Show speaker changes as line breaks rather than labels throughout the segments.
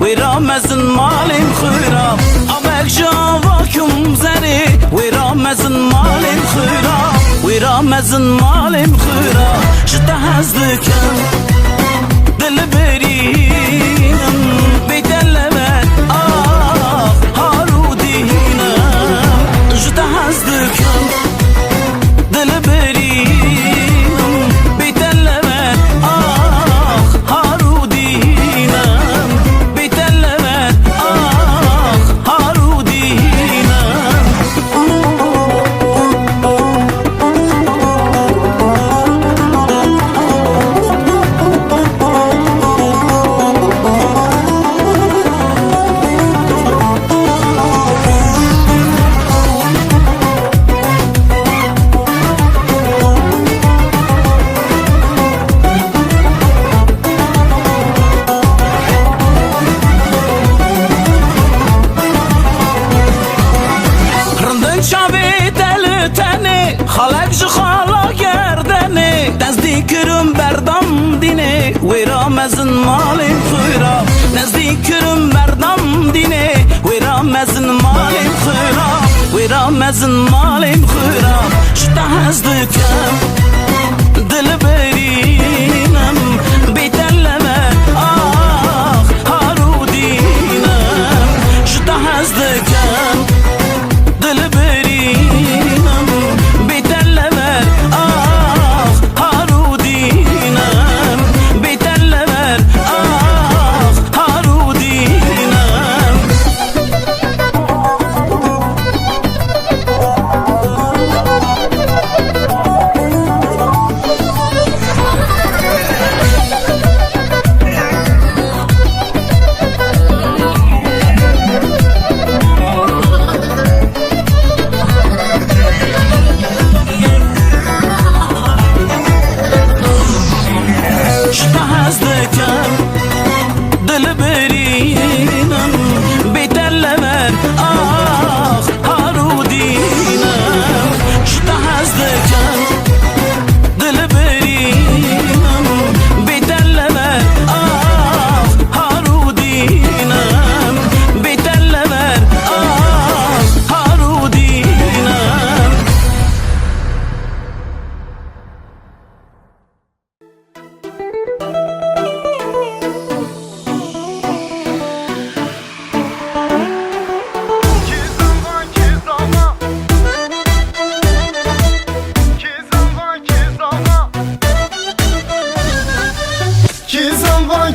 ورامزن مالم خورا آبک جاواکم زری ورامزن مالم خورا ورامزن مالم خورا جده هزدکم دل برینم بیدلمت آه هارو دینم جده هزدکم دل برینم بیدلمت آه هارو دینم بیدلمت آه هارو دینم خالق جو خالا گردنه نزدیکرم بردم دینه ورامزن مالم خورا نزدیکرم بردم دینه ورامزن مالم خورا ورامزن مالم خورا شده هزدکم دل برینم بیدلمه آه هارو دینم شده هزدکم دل برینم بیدلمر آه هارو دینم بیدلمر آه هارو دینم شده هزدکم دل برینم بیدلمر آه هارو دینم شده هزدکم دل برینم بیدلمر آه هارو دینم بیدلمر آه هارو دینم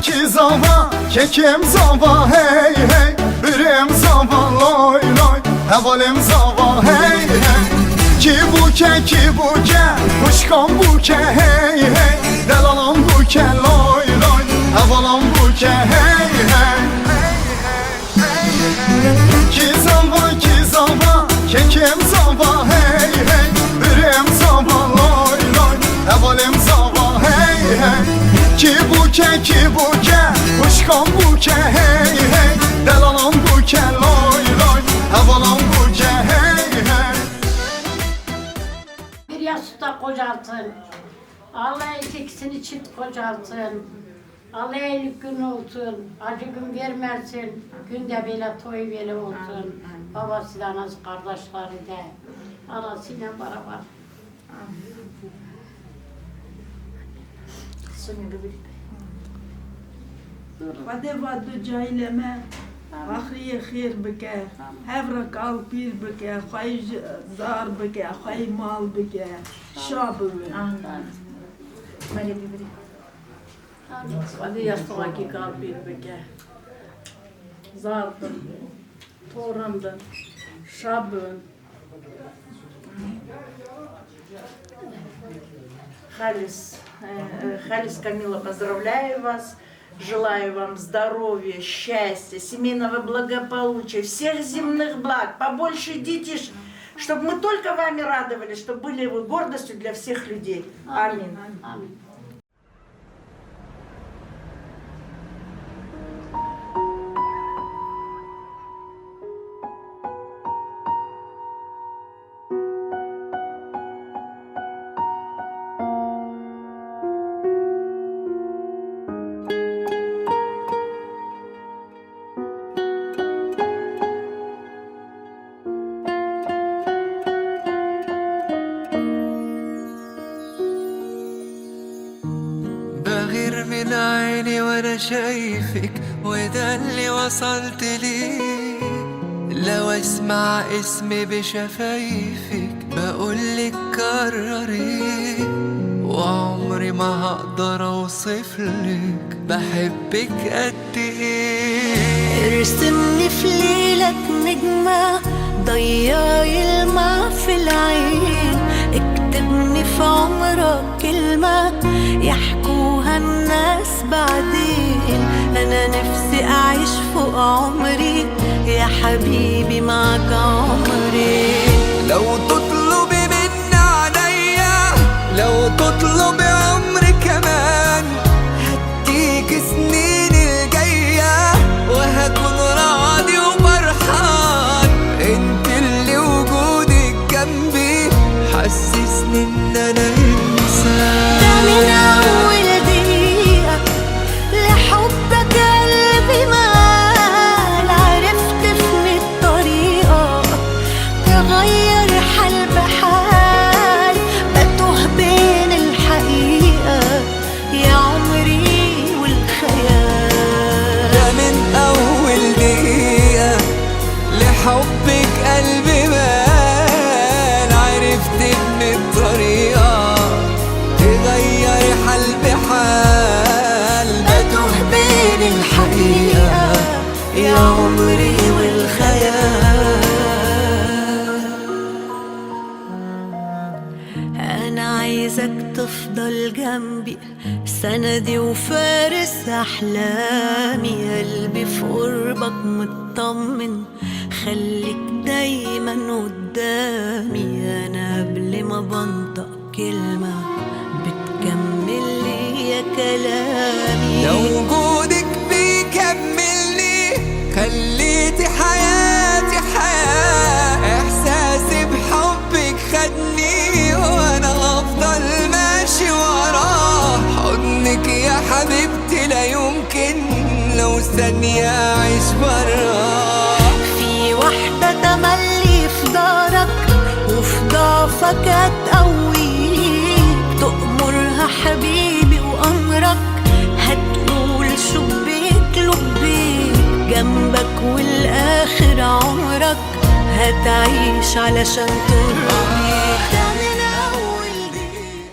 Kizava, kekim zava, hey hey, birim zava, loy loy, hevalim zava, hey hey. Ki buke, kuşkan buke, hey hey, delalam buke, loy loy, hevalam buke, hey hey. Kizava, kekim zava, hey hey, birim zava, loy loy, hevalim zava, hey hey. Ki buke, kuşkan buke, hey hey, delalam buke, loy loy, havalam buke, hey hey.
Bir yastıkta kocalsın. Allah ikisini çift kocalsın. Allah 50 gün olsun. Acı gün vermersin. Günde böyle toy böyle olsun. Babası da anası kardeşleri de. Anasıyla beraber.
وده ودو جایلمه آخری خیر بکه هفره کال پیر بکه خواهی زار بکه خواهی مال بکه شاب بکه وده یستوه کی کال پیر بکه زاردن torandın şabın
Халис Камила, поздравляю вас. Желаю вам здоровья, счастья, семейного благополучия, всех земных благ, побольше детишек, чтобы мы только вами радовались, чтобы были вы гордостью для всех людей. Аминь.
Аминь.
قلبي وانا شايفك، وده اللي وصلت ليه. لو اسمع اسمي بشفايفك بقولك كرري، وعمري ما هقدر اوصفلك بحبك قد ايه.
ارسمني في ليلك نجمة ضيعي الماء في العين، اكتبني في عمرك كلمة يحكوها الناس بعدين. انا نفسي اعيش فوق عمري يا حبيبي معك عمري.
لو تطلبي مني عليا، لو تطلبي عمري كمان، هديك سنين الجاية وهكون راضي وفرحان. انت اللي وجودك جنبي حسسني ان انا انسان.
ده من اول دقيقة لحبك قلبي مال، عرفت في الطريقة تغير حال بحال، بتوه بين الحقيقة يا عمري والخيال.
ده من اول دقيقة لحبك قلبي مال، عرفت ان الطريقة تغير حال بحال،
بتوه بين الحقيقة يا عمري والخيال. أنا عايزك تفضل جنبي سندي وفارس أحلامي، قلبي في قربك مطمن خليك دايما قدامي. أنا قبل ما بنطق كلمة بتكمل لي يا كلامي.
لو وجودك بيكملني خليتي حياتي حياة، احساسي بحبك خدني وانا هفضل ماشي وراه. حضنك يا حبيبتي لا يمكن لو ثانية اعيش براه.
في واحدة تملي في دارك وفي ضعفك هتقويك، تأمرها حبيبي وأمرك هتقول شبيك لبيك، جنبك والآخر عمرك هتعيش علشان ترضيك. ده من أول دقيقة.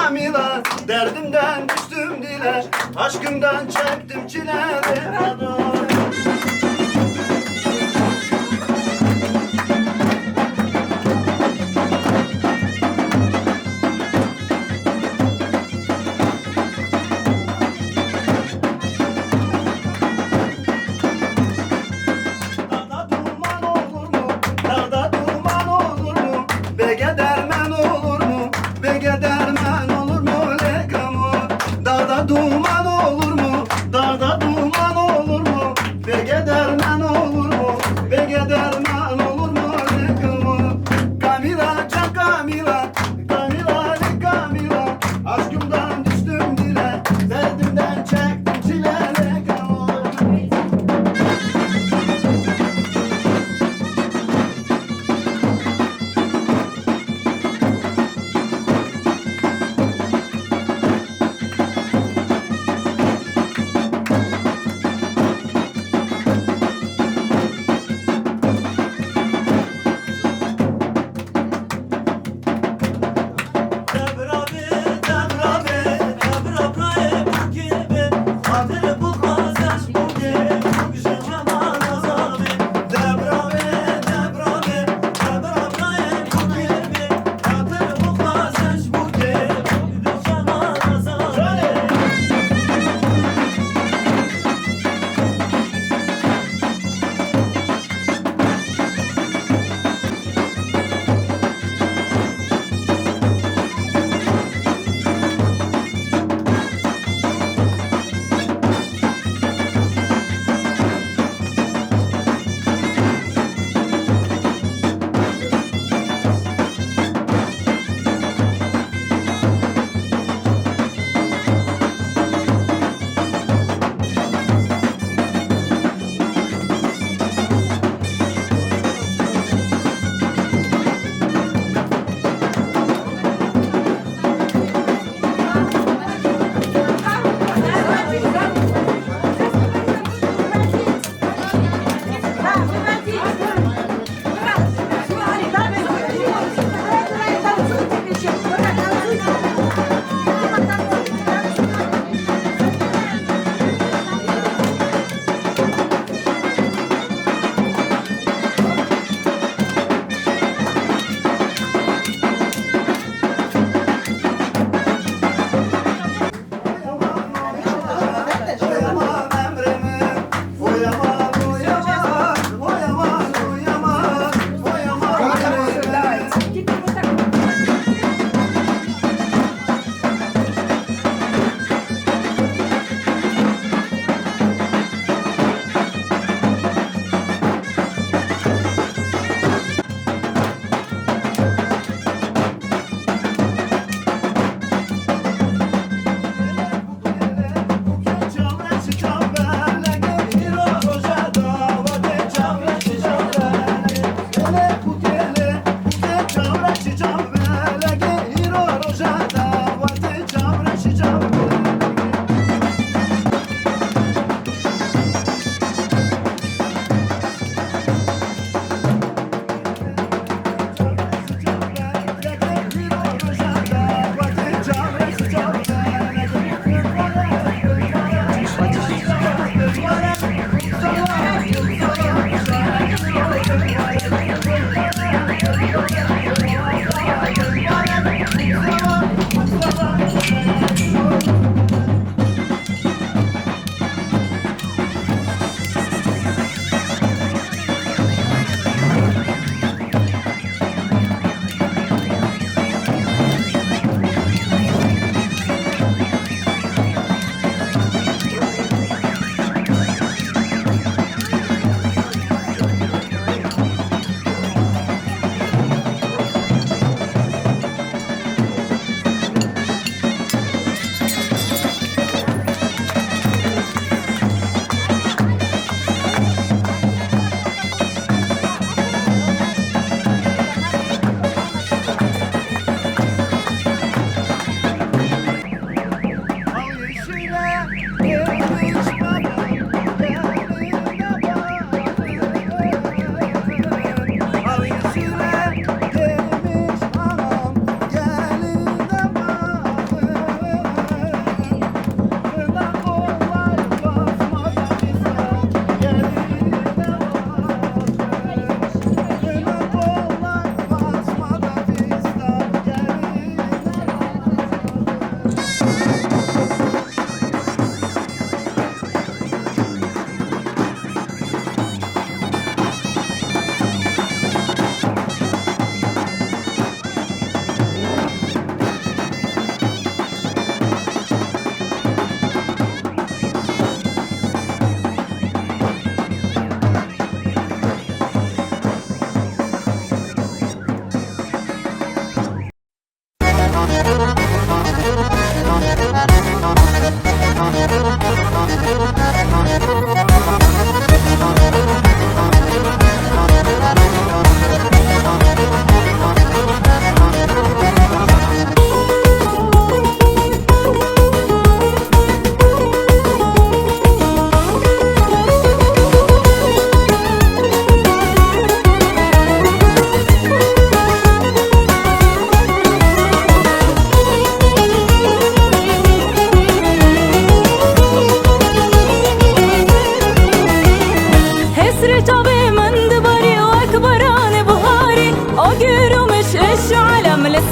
Camila, derdimden düştüm dile, aşkımdan çektim çileleri. Dağda duman olur mu? Dağda duman olur mu? Bege derman olur mu? Bege derman olur mu? Lekamo. Dağda duman olur mu? Dağda duman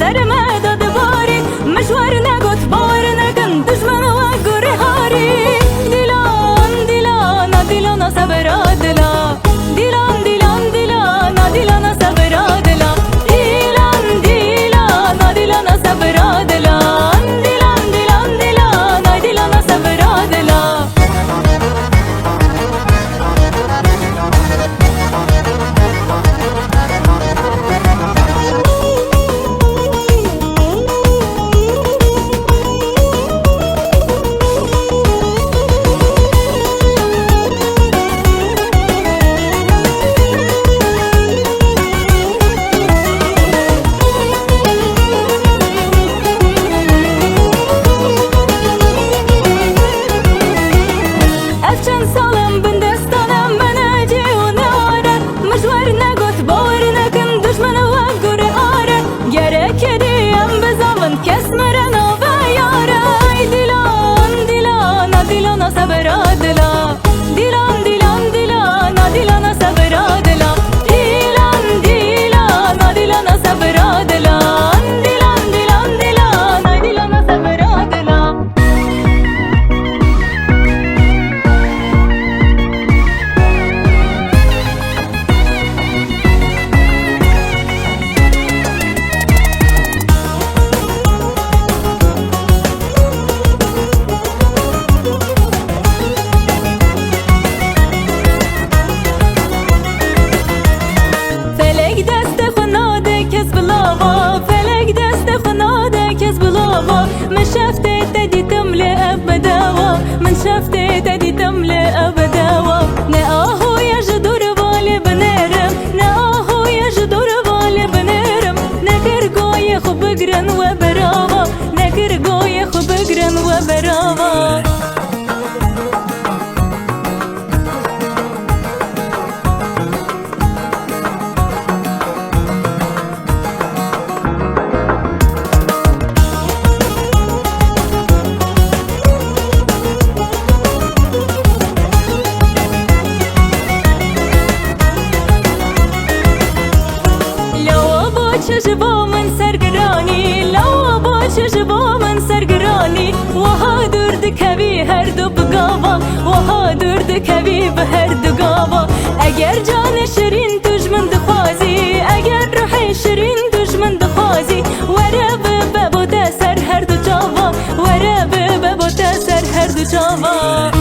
سرما داد باری مشوار نگوت باور نکن دشمن و گوری هاری دیلان دیلان دیلان صبر دلا دیلان دیلان دیلان دیلان صبر دلا دیلان دیلان دیلان صبر دلا دیلان دیلان دیلان دیلان صبر دلا افچن سالم بندستانم من اجی و نوارد مشوار نگوت باور نکن دشمن و گوری آرد گره کدیم بزامن کس مرن و یاره دیلان دیلان دیلان صبر دلا دیلان دیلان دیلان دیلان صبر دلا دیلان دیلان دیلان صبر دلا دیلان دیلان دیلان دیلان صبر دلا فلک دست خناده کس بلاوا فلک دست خناده کس بلاوا من شفته تدیتم لأبداوا من شفته تدیتم لأبداوا نه آهو یجدور والی بنرم نه آهو یجدور والی بنرم نکر گوی خوب بگرن و براوا نکر گوی خوب بگرن و براوا لو باش جبا من سرگرانی لو باش جبا من سرگرانی وها درد کبی هر دو بگاوا وها درد کبی به هر دو گاوا اگر جان شیرین دشمن دخوازی اگر روح شیرین دشمن دخوازی وره ببو سر هر دو جاوا وره ببو سر هر دو جاوا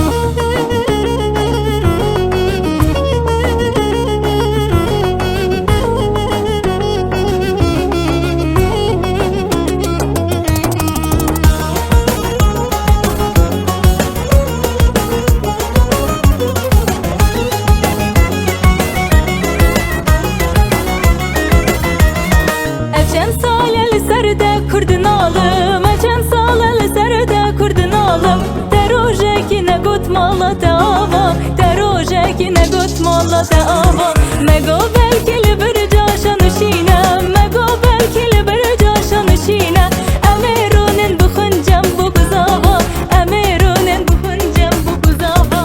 چند سال لسرده کردنالم چند سال لسرده کردنالم تروجه کی نگوت مالا تاوا تروجه کی نگوت مالا تاوا مگو بلکی لبر جاشا نشینه مگو بلکی لبر جاشا نشینه امیرونن بخنجم بو بزاوا امیرونن بخنجم بو بزاوا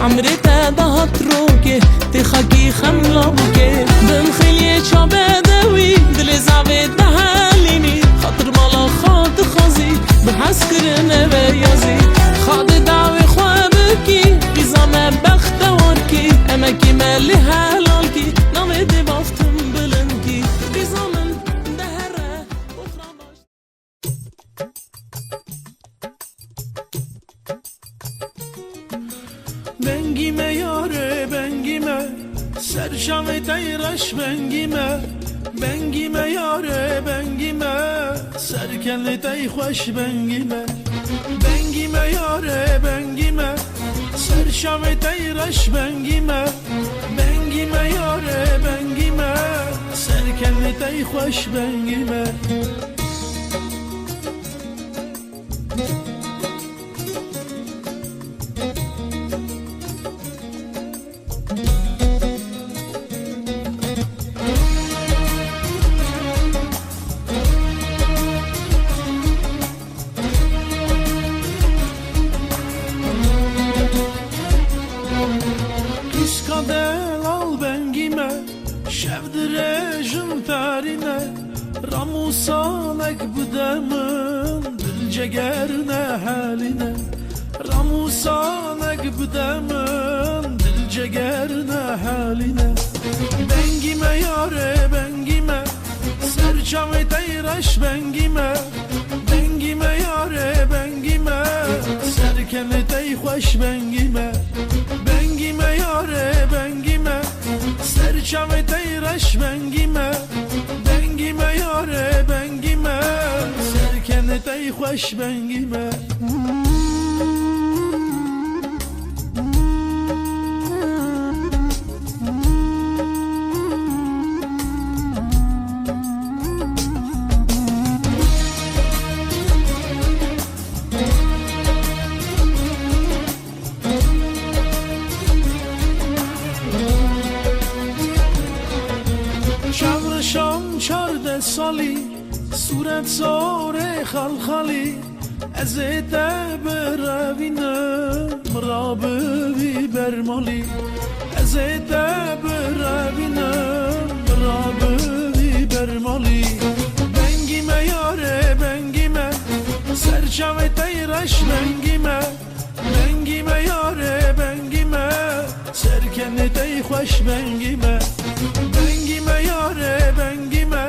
عمري تاده تروكي تخاكي خملا بوكي بمخلي بدوي دل زعبي دهاليني خاطر مالا خاط خازي بحسكر بيازي خاط دعوي خوابكي بزامة بخت وركي أماكي مالي هلالكي نامي دي بافتم بلنكي بزامن دهره وخراباش بنگیمه یاره بنگیمه سرشم تیرش بنگیمه بنگیمه یاره بنگیمه سرکن تی خوش بنگیمه بنگیمه یاره بنگیمه سرشم تیرش بنگیمه بنگیمه یاره بنگیمه سرکن تی خوش بنگیمه شفدرجم تارينا راموسانك بدمن دلجگرنا حالنا راموسانك بدمن دلجگرنا حالنا بنگيمه ياره بنگيمه سرچم تيرش بنگيمه بنگيمه ياره بنگيمه سركن تي خوش بنگيمه بنگيمه ياره بنگيمه سرچم تیرش بنگیمه بنگیمه یاره بنگیمه سرکن تی خوش بنگیمه سالی صورت ساره خلخالی از تب روینم رابی برمالی از تب روینم رابی برمالی بنگیمه یاره بنگیمه سرچم تیرش بنگیمه بنگیمه یاره بنگیمه سرکن تی خوش بنگیمه بنگیمه یاره بنگیمه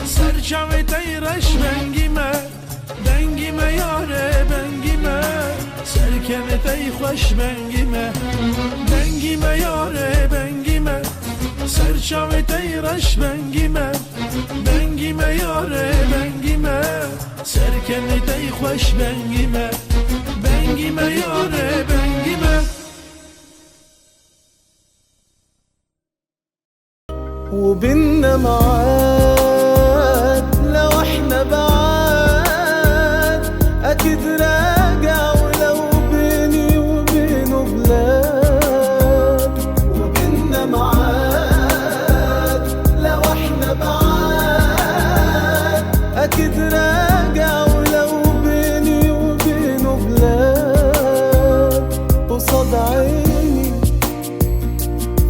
سرچم تیرش بنگیمه بنگیمه یاره بنگیمه سرکن تی خوش بنگیمه بنگیمه یاره بنگیمه سرچم تیرش بنگیمه بنگیمه یاره بنگیمه سرکن تی خوش بنگیمه بنگیمه یاره بنگیمه
وبيننا معاد لو احنا بعاد اكيد راجع ولو بيني وبينه بلاد وبيننا معاد لو احنا بعاد اكيد راجع ولو بيني وبينه بلاد قصاد عيني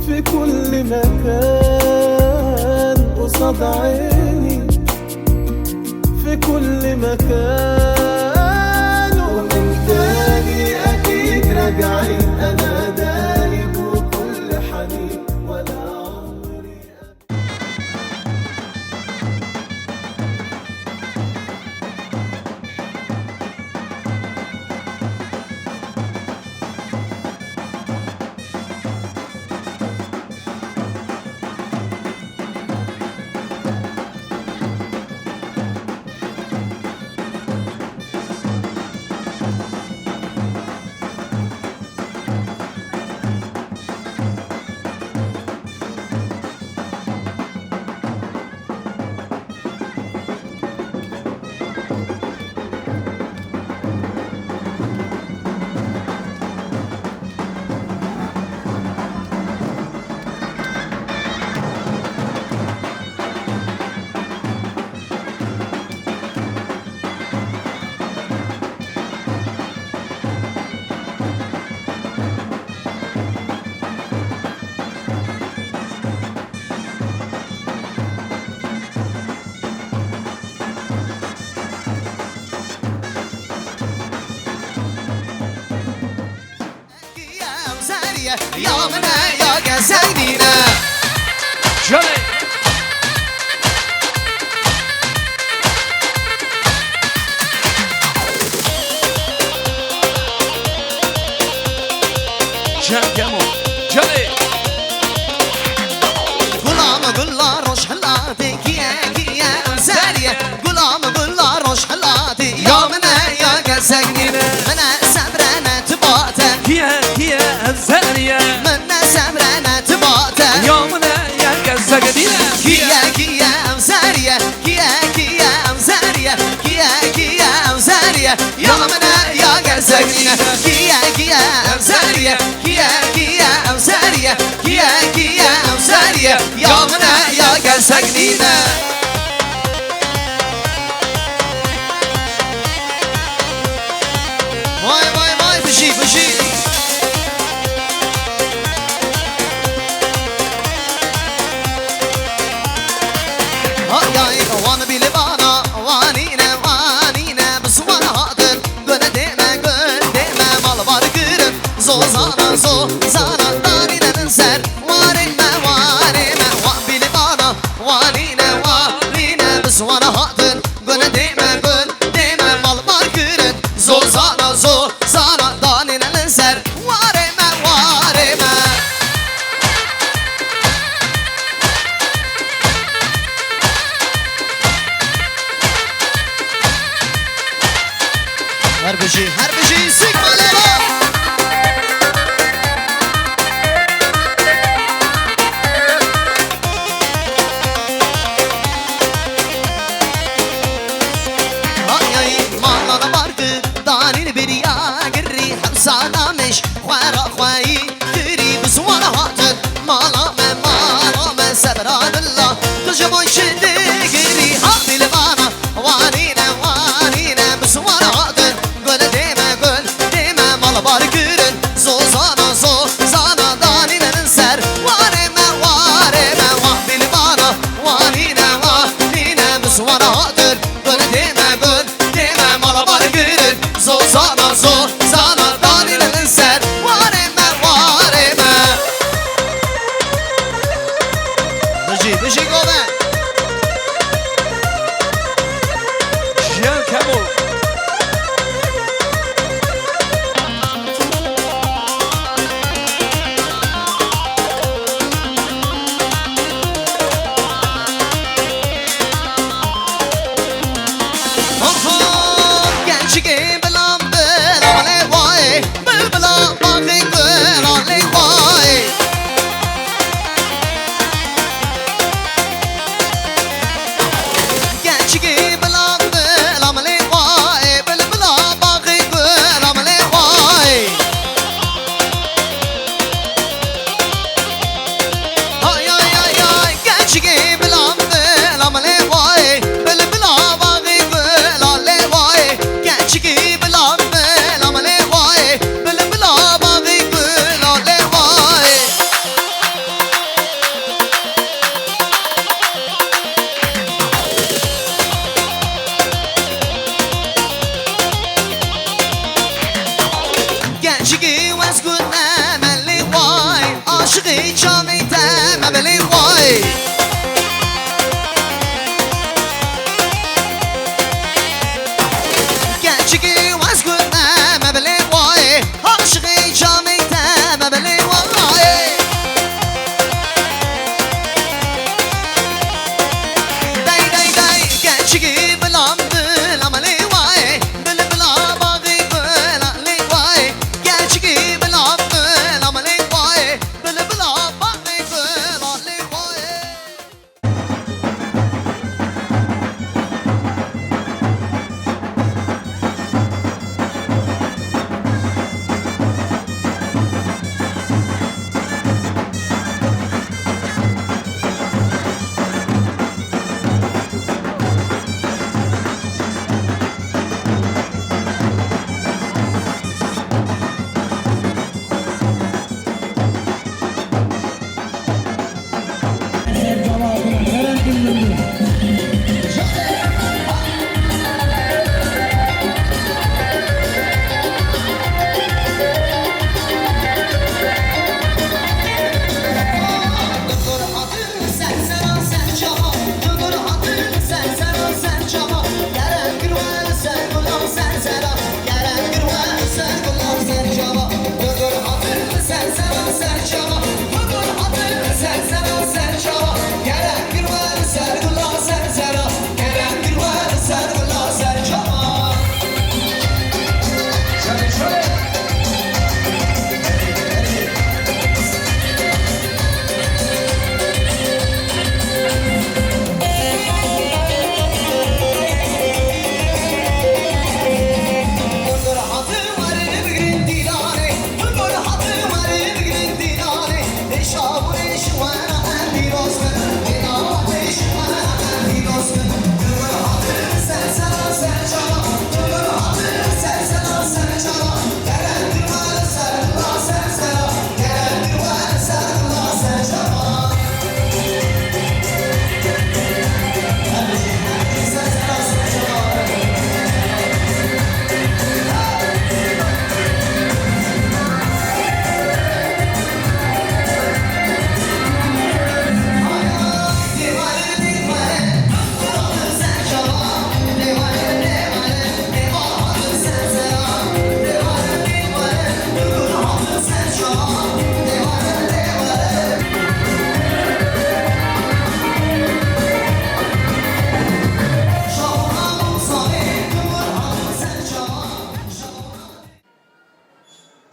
في كل مكان قصاد عيني في كل مكان ومن تاني أكيد راجعين أنا دايب وكل حنين ولا عمري
يا منا يا قزاقنينا
جلي جاكمو جلي
غلام غلا روش حلاتي كيا كيا أمزارية غلام غلا روش حلاتي يا منا يا قزاقنينا منا سمرنا تباتا
كيا كيا الزانية
منا سمرنا تباتا
يومنا يا قزاقدينا
كيا كيا أمزارية كيا كيا أمزارية كيا كيا أمزارية يا منا يا قزاقنينا كيا كيا أمزارية كيا كيا أمزارية كيا كيا أمزارية يا منا يا قزاقنينا واي واي واي بشي بشي هاي وانا بلبانا وانينا وانينا بس وانا هقدر قول ديما مال بارقرم زوزانا زوزانا دانينا ننسر وارما وارما وان بلبانا وانينا وانينا بس وانا هقدر قول ديما مال بارقرم زوزانا زوزانا دانينا ننسر وارما وارما هربشي سيجما ليلا هاي مالا بارك دانين بريا قري حبسانا مش خوارا خواي تري بسوانا هاتن مالا ما سبران الله تجمعي شدي قري هابي لبانا وانينا بسوانا هاتن قول ديما مالا باركرن زوزانا دانينا ننسر وارما وابي لبانا وانينا بسوانا هاتن قول ديما مالا باركرن زوزانا دانينا ننسر وارما بشي قوبة
جاكمو
gençliğim bilan le vay bıla bakı le vay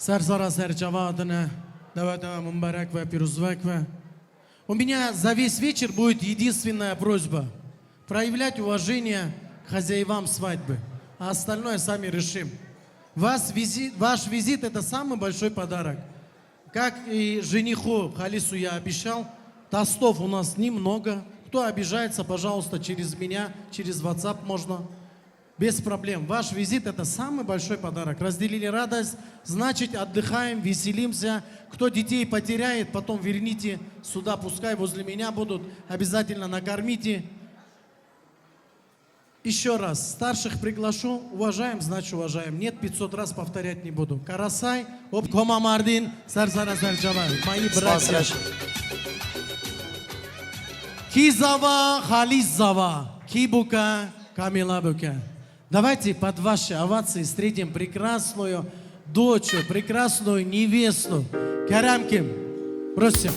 Сарсара Сарчавадана, Давата Мумбараква, Пирузваква. У меня за весь вечер будет единственная просьба. Проявлять уважение к хозяевам свадьбы. А остальное сами решим. Ваш визит это самый большой подарок. Как и жениху Халису я обещал, тостов у нас немного. Кто обижается, пожалуйста, через меня, через WhatsApp можно. Без проблем. Ваш визит это самый большой подарок. Разделили радость, значит отдыхаем, веселимся. Кто детей потеряет, потом верните сюда, пускай возле меня будут. Обязательно накормите. Еще раз, старших приглашу, уважаем, значит уважаем. Нет, 500 раз повторять не буду. Карасай, Кома Мардин, Сарсара Сарчавай. Мои братья. Кизава, Хализава, Кибука, Камила Бука. Давайте под ваши овации встретим прекрасную дочь, прекрасную невесту. Карамким, просим.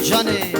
Johnny.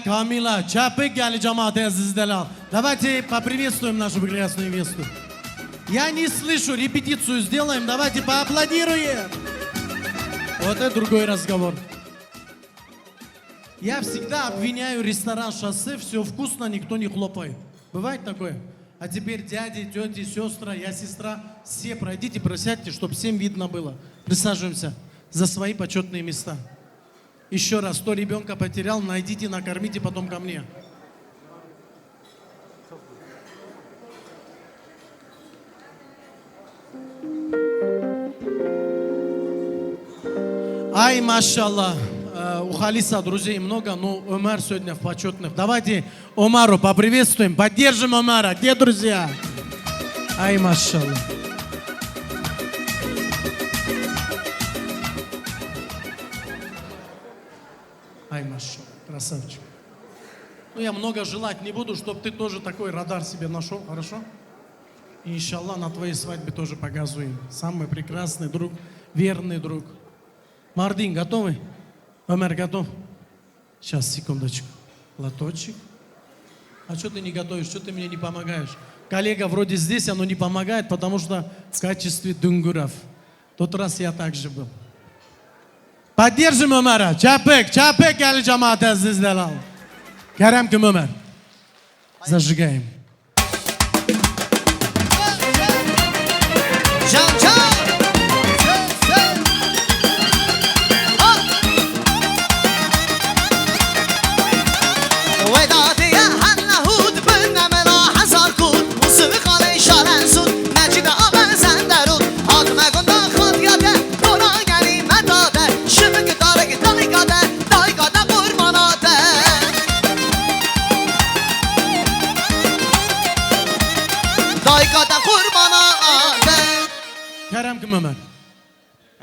Камила, Чапык, Гали Джамат, Азиздалал. Давайте поприветствуем нашу прекрасную невесту. Я не слышу, репетицию сделаем, давайте поаплодируем. Вот это другой разговор. Я всегда обвиняю ресторан «Шоссе», все вкусно, никто не хлопает. Бывает такое? А теперь дяди, тети, сестра, я сестра, все пройдите, присядьте, чтобы всем видно было. Присаживаемся за свои почетные места. Еще раз, кто ребенка потерял, найдите, накормите, потом ко мне. Ай, машаллах, у Халиса друзей много, но Омар сегодня в почетных. Давайте Омару поприветствуем, поддержим Омара. Где друзья? Ай, машаллах. Ай, машаллах, красавчик. Ну, я много желать не буду, чтобы ты тоже такой радар себе нашел, хорошо? И, иншаллах, на твоей свадьбе тоже показываем. Самый прекрасный друг, верный друг. Мардин, готовы? Омар, готов? Сейчас, секундочку. Лоточек. А что ты не готовишь? Что ты мне не помогаешь? Коллега вроде здесь, оно не помогает, потому что в качестве дунгуров. В тот раз я также был. Поддержим Омара. Чапык, Чапык, Гали Джамат, Азиздалал. Карамким, Омар. Зажигаем.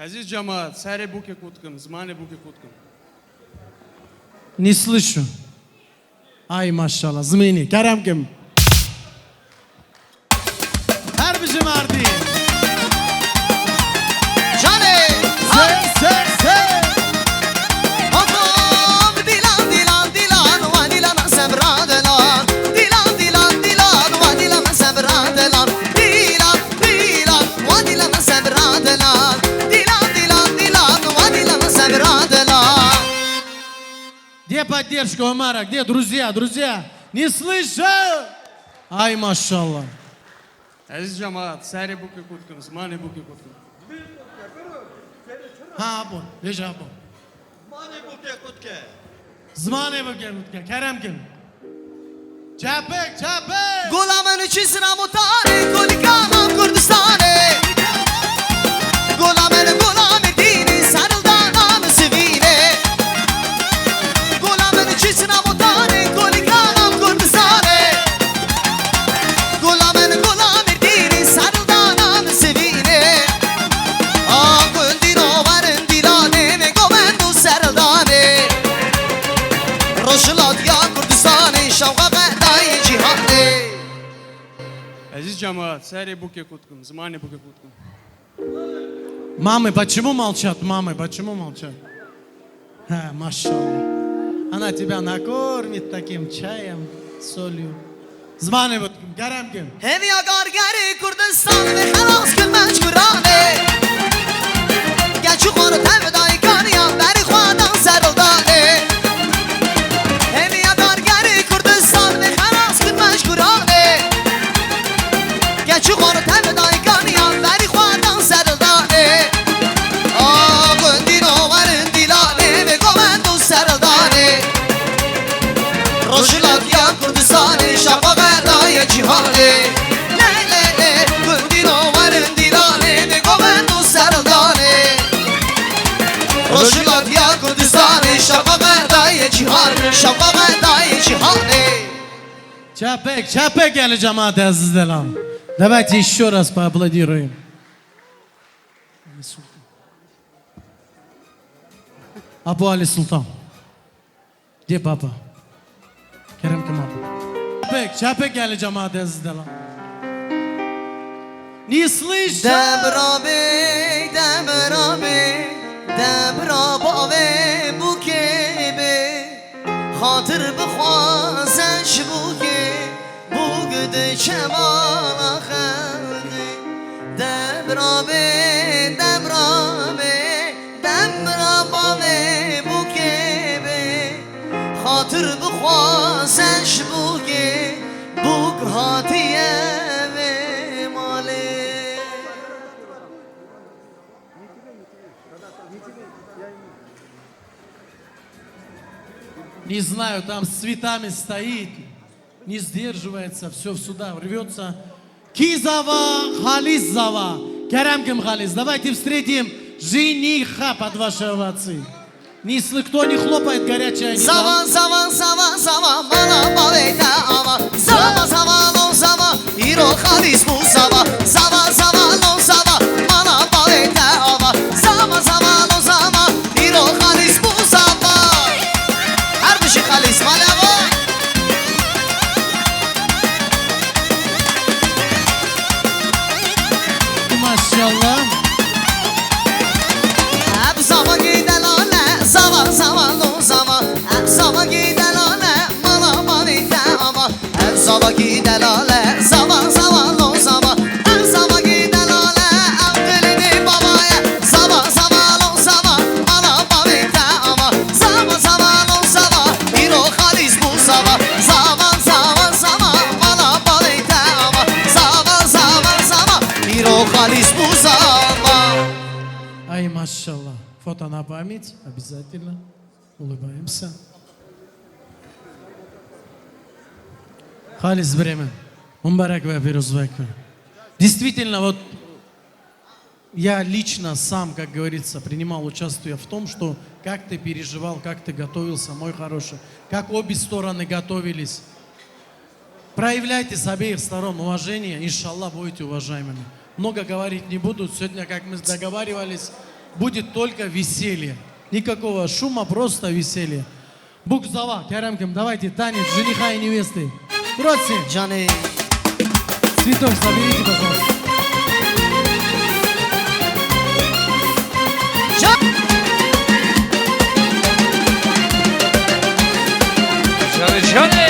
Aziz cemaat, sare buke kutkum, zmane buke kutkum. Не слышу. Ay maşallah, zmini, Kerem kim? Her bizim ardi.
Cane
Se.
Otom dilan dilan dilan Wa dilan sebradelan Dilan dilan dilan Wa dilan sebradelan Dilan dilan Wa dilan sebradelan Dilan dilan dilan Wa dilan sebradelan
Где поддержка, Умара? Где друзья? Не слышу! Ay maşallah. Aziz cemaat, sare buke kutkum, zmane buke kutkum. Ha bu, veja bu. Zmane buke kutkum, Kerem kim? Çapek.
Gulamın içisine mutane Kulikanam Kurdistane Gulamın dini sarıldan sivine Gulamın içisine mutane Kulikanam Kurdistane Gulamın dini sarıldan sivine Akundino varın dilane Ve gomendu sarıldane Roşulat ya Kurdistane Şavga bedayı cihane
Aziz cemaat, sare buke kutkum, zmane buke kutkum. Мамы, почему молчат? Маşallah. Она тебя накормит таким чаем, солью. Zmane bukum, Kerem kim?
Hem yakar geri Kurdistan ve halas kıl mecburane Gel çukur tevdayı kanyan beri xuadan sarıldane Hem yakar geri Kurdistan ve halas kıl mecburane Gel çukur tevdayı kanyan beri xuadan sarıldane Ağın varın dilane ve gomendu sarıldane Roşulat ya Kurdistan şafa verdaya cihane Le Gündino varın dilane ve gomendu sarıldane Roşulat ya Kurdistan şafa verdaya cihane Şafa verdaya cihane
Чапек гели жамаати азиздарам. Давайте еще раз поаплодируем. Абу Али Султан. Где папа? Kerem kim abi? Çapek geli жамаати азиздарам. Не слышу.
Debrabe bu kebe Hatır bixwazش bûye Bu gıdı çemala xeldi Debrabe bu kebe Hatır bixwazش bûye Bu hatiye ve male
Не знаю, там с цветами стоит, не сдерживается, все сюда рвется. Кизова, Хализова, Керем ким Хализ. Давайте встретим жениха под ваши овации. Если кто не хлопает, горячая не
Zava Mala baleta ama Zava lo zava Iro Halis bu zava Zava lo zava Mala baleta ama Zava lo zava Iro Halis bu zava Her bir şey Halis malava
Maşallah.
Hep zava gidelane Zava lo zava Hep zava gidelane Mala baleta ama Hep zava gidelane Zava lo zava Hep zava gidelane Abdelini babaya Zava lo zava Mala baleta ama Zava lo zava Iro Halis bu zava Zava Mala baleta ama Zava Iro Halis bu zava
Ай, машаллах. Фото на память, обязательно. Улыбаемся. Халис Бремен. Мубарак ва пирузбек. Действительно, вот я лично сам, как говорится, принимал участие в том, что как ты переживал, как ты готовился, мой хороший, как обе стороны готовились. Проявляйте с обеих сторон уважение, иншаллах, будете уважаемыми. Много говорить не буду. Сегодня, как мы договаривались, будет только веселье. Никакого шума, просто веселье. Букзава, Керемким, давайте танец жениха и невесты. Братцы,
Johnny.
цветок заберите, пожалуйста.
Johnny, Johnny.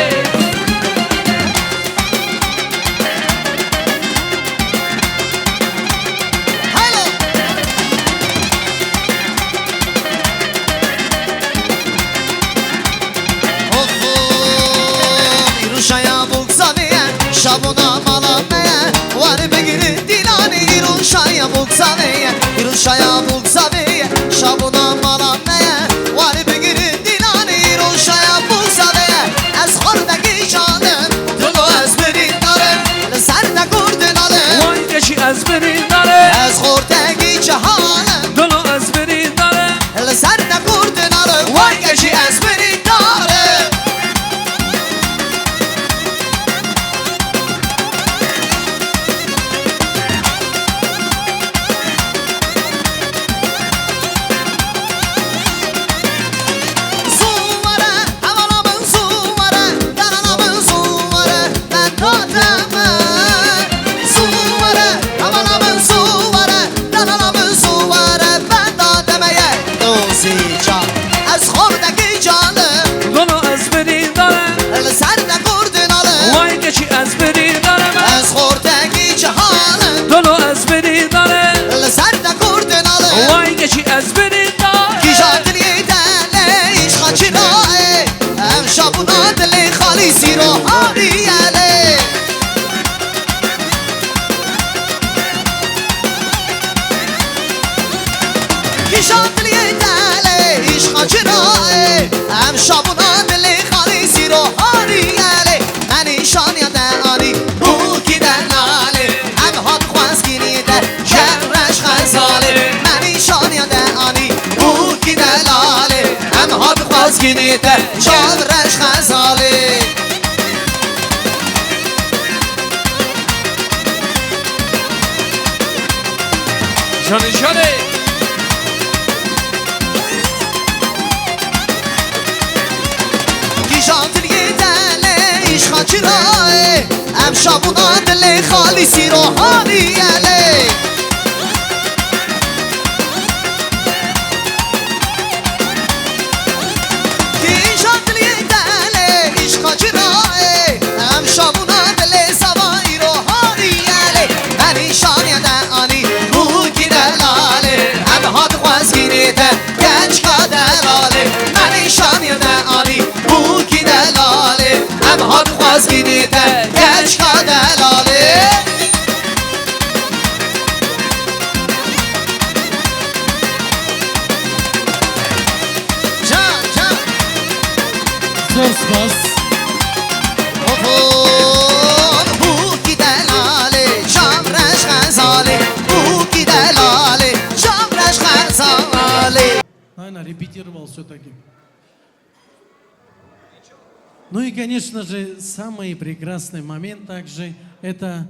Şabuna malameye var begiri dilani iruşaya buksaveye iruşaya buksaveye şabuna malameye var begiri dilani iruşaya buksaveye ez xordaki canım dilo ez berindarım serde kurdinalım
Vay geçi ezberinare.
ez xordaki canım
Dolo ezberinare.
serde kurdinalım vay geçi ez berindarım
Dolo ezberinare. Vay geçi ezberinare. Dolo ezberinare. Vay geçi ezberinare.
شابونا دلی خالی سیرو هاریاله من ایشان یادانی بو کی دلاله ام هات خواست گیریده جرش خزاله من ایشان یادانی بو کی دلاله ام هات خواست گیریده جرش خزاله
Johnny, Johnny.
چرای ام شابونا دل خالی سیرو هاریاله کیشان دلی دل عشق چرای ام شابونا دل سوایی رو هاریاله من ایشان یادانی بو کی دلاله ام هات خواست گیریده گنج کا دلاله من ایشان یادانی بو کی دلاله ام هات خواست گیریده گنج کا دلاله جان جان
Zor spas.
بو کی دلاله شامرش غزاله بو کی دلاله شامرش غزاله.
Наверное, репетировал все-таки. Ну и, конечно же, самый прекрасный момент также это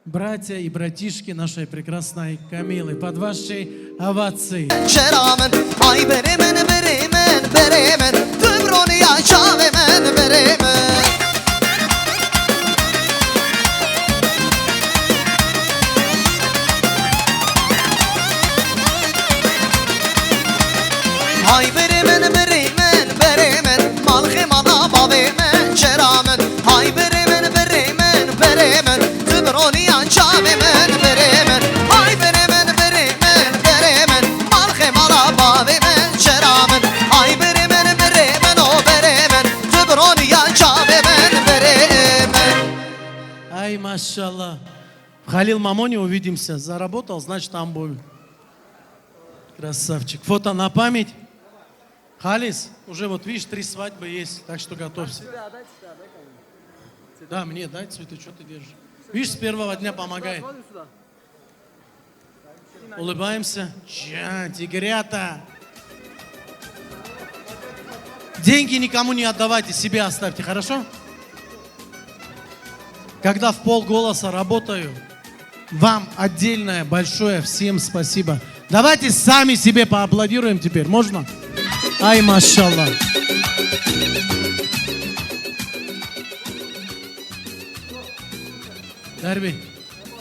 братья и братишки нашей прекрасной Камилы. Под ваши овации.
Şeramen ay beremen beremen beremen Tümroni ya çavemen beremen Ay beremen beremen beremen Malhe mana bavemen şeramen Ay beremen beremen beremen Tümroni ya çavemen beremen Ay beremen beremen beremen Malhe mana bavemen şeramen Ay beremen beremen o beremen Tümroni ya çavemen beremen
Ай, машаллах. Халил Мамони, увидимся. Заработал, значит, там будет. Красавчик. Фото на память. Халис, уже вот видишь, 3 свадьбы есть, так что готовься. Да, мне дай цветы, что ты держишь? Видишь, с первого дня помогает. Улыбаемся. Ча, тигрята. Деньги никому не отдавайте, себе оставьте, хорошо? Когда в полголоса работаю, Вам отдельное большое всем спасибо. Давайте сами себе поаплодируем теперь, можно? Ай, машаллах. Дарби,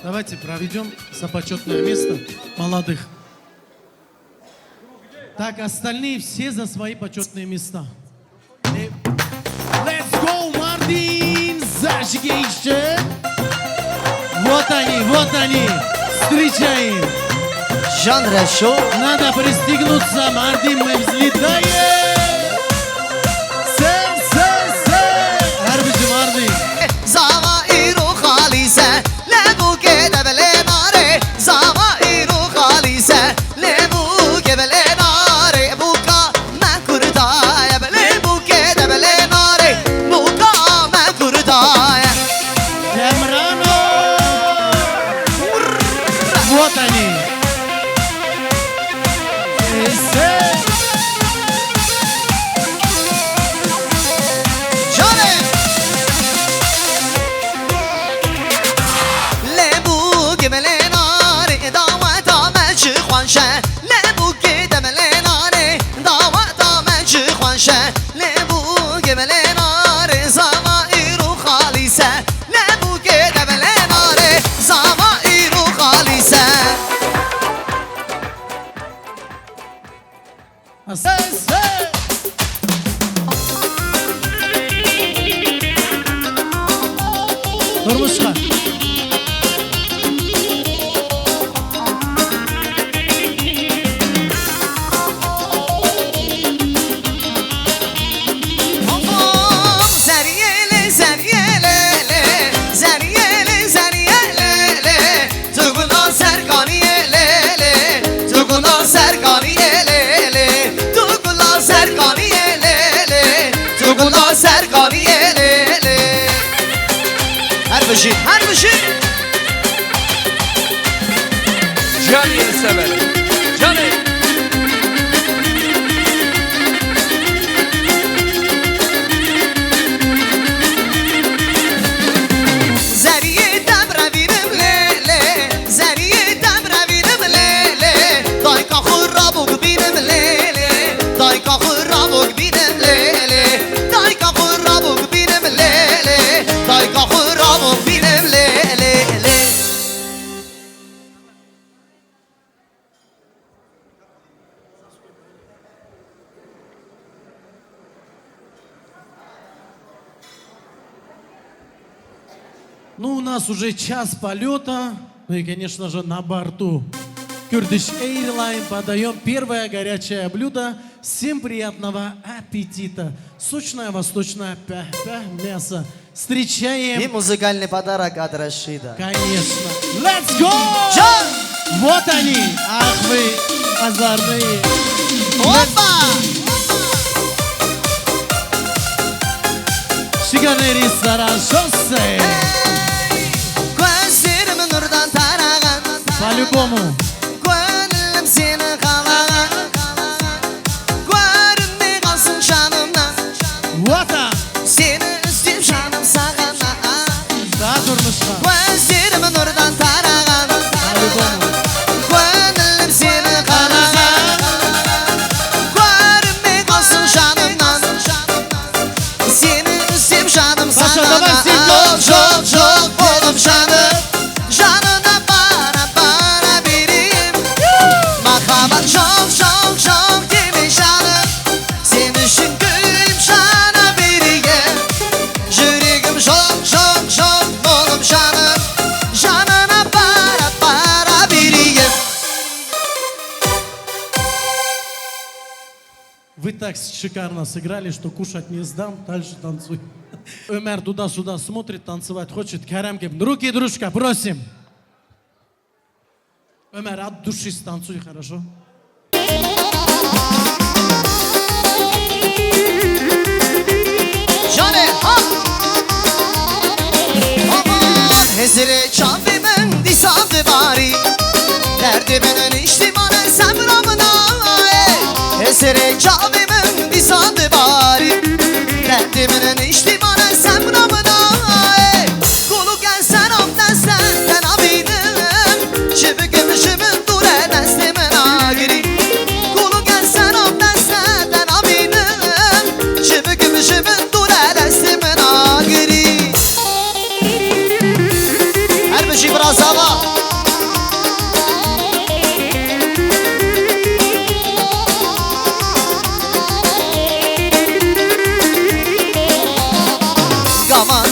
давайте проведем за почетное место молодых. Так, остальные все за свои почетные места. Let's go, Мартин! Зажги еще! Вот они, встречаем!
Жанра шоу.
Надо пристегнуться, Мартин, мы взлетаем! Harbici Mardin!
Zavairu halise lebu kedebele nare Zavairu halise lebu kedebele nare Buka mekurdaya lebu kedebele nare Buka mekurdaya
Temrano! Вот они!
Lebu gebele nare davata melçi xwanşe Lebu kedebele nare davata melçi xwanşe Lebu gebele nare zavairu halise Lebu kedebele nare zavairu halise
Ses! Durmuşlar.
Zeriyele zeriyele zeriyele zeriyele Tuguna serkaniyele Tuguna serkaniyele Tuguna serkaniyele Tuguna serkaniyele Her bir şey
Cani'yi severim. Cani.
Zeriye debravirim lele Zeriye debravirim lele Dayka hurrabuk binim lele Dayka hurrabuk binim lele Dayka hurrabuk binim lele Dayka hurrabuk binim lele
Ну, у нас уже час полета, ну и, конечно же, на борту Kurdish Airline подаем первое горячее блюдо. Всем приятного аппетита. Сочное восточное мясо. Встречаем.
И музыкальный подарок от Рашида.
Конечно. Let's go!
Джон!
Вот они. Ах вы, озорные.
Опа!
Şiganeri Saraşose.
Gözlerim nurdan taragan
По-любому.
Gönlüm seni kalagan Görünme kalsın canımdan
Вот он.
Seni üstüm canım sağana
Daha durmuşlar.
Gözlerim nurdan taragan
По-любому.
Gönlüm seni kalagan Görünme kalsın canımdan Seni üstüm canım
Паша, давай
sağana
всем
Çok çok oğlum canım Canına para vereyim Merhaba çok çok çok demiş canım Senin için gülüm sana vereyim Yüreğim çok çok çok oğlum canım Canına para vereyim
Вы так шикарно сыграли, что кушать не сдам. Дальше танцуй. Ömer туда-сюда смотрит, танцевать хочет. Kerem gibi. Руки, дружка, просим. Ömer, от души станцуй, хорошо?
Canım Aman hezire çavimin disadı bari Derdimin içtimane semramına Hezire çavimin disadı bari Derdimin içtimane semramına Kulu gelsen abden senden abidim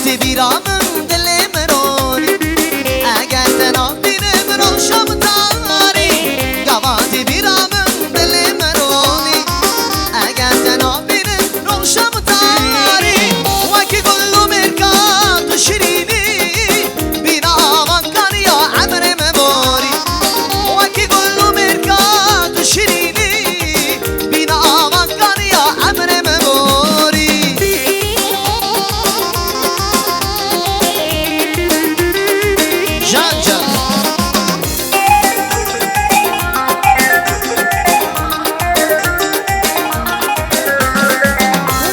گفتی بیرامم دل مرونی اگر تنها بینم روشم تاری گواتی بیرامم دل مرونی اگر تنها بینم روشم تاری وکی گلو مرکات و شیرینی بینا آمان کاری یا عمر مباری وکی گلو مرکات و شیرینی بینا آمان کاری یا عمر مباری جان جان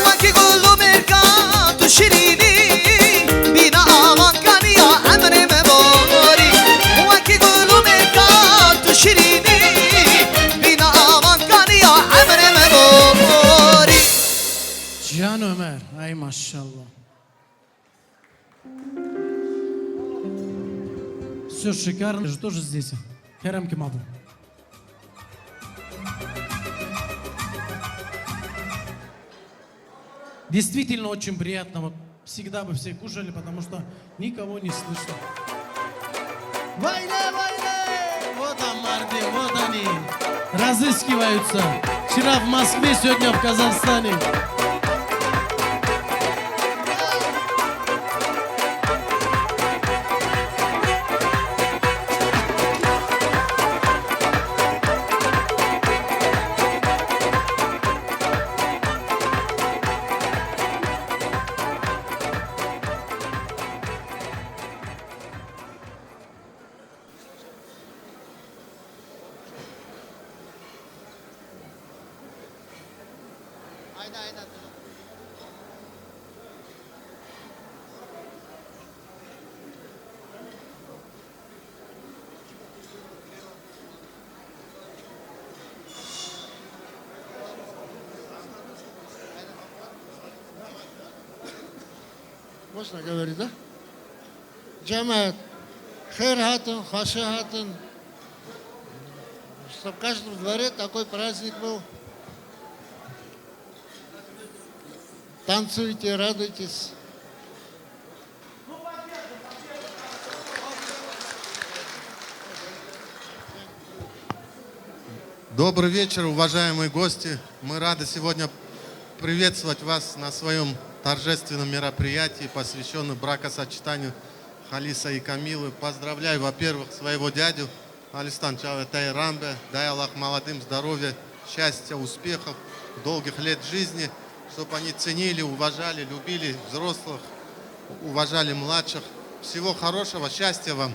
وکی گلو مرکات و شیرینی بینا آمان کاری یا عمر مباری وکی گلو مرکات و شیرینی بینا آمان کاری یا عمر مباری
Can Ömer. Ay maşallah. Все шикарно. Же тоже здесь. Херам Кемабу. Действительно очень приятно. Вот всегда бы все кушали, потому что никого не слышно. Война, война! Вот Амарди, вот они. Разыскиваются. Вчера в Москве, сегодня в Казахстане.
Можно говорить, да? Джамат, хэр хатан, хаша хатан. Чтобы в каждом дворе такой праздник был. Танцуйте, радуйтесь.
Добрый вечер, уважаемые гости. Мы рады сегодня приветствовать вас на своем торжественном мероприятии, посвященном бракосочетанию Халиса и Камилы. Поздравляю, во-первых, своего дядю Алистан Чаветай Рамбе. Дай Аллах молодым здоровья, счастья, успехов, долгих лет жизни, чтобы они ценили, уважали, любили взрослых, уважали младших. Всего хорошего, счастья вам.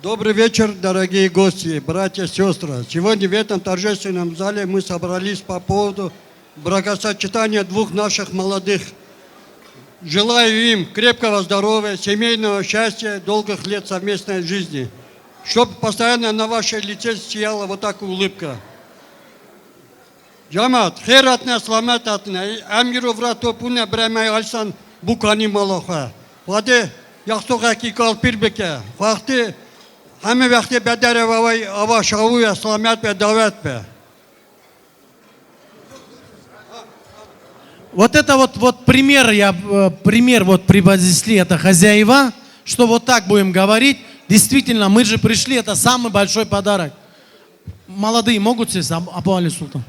Добрый вечер, дорогие гости, братья и сестры. Сегодня в этом торжественном зале мы собрались по поводу бракосочетания двух наших молодых. Желаю им крепкого здоровья, семейного счастья, долгих лет совместной жизни. Чтобы постоянно на вашем лице сияла вот такая улыбка. Джамат, хератна, сламататна, амиру врато пуна бремай альсан букани малоха. Ваде, яхтуга ки калпирбеке, вахте, хаме вахте бедаре вавай ава шауя, сламят бе, давет бе.
Вот это вот пример вот преподнесли, это хозяева, что вот так будем говорить. Действительно, мы же пришли, это самый большой подарок. Молодые могут сесть, Абу Али Султан?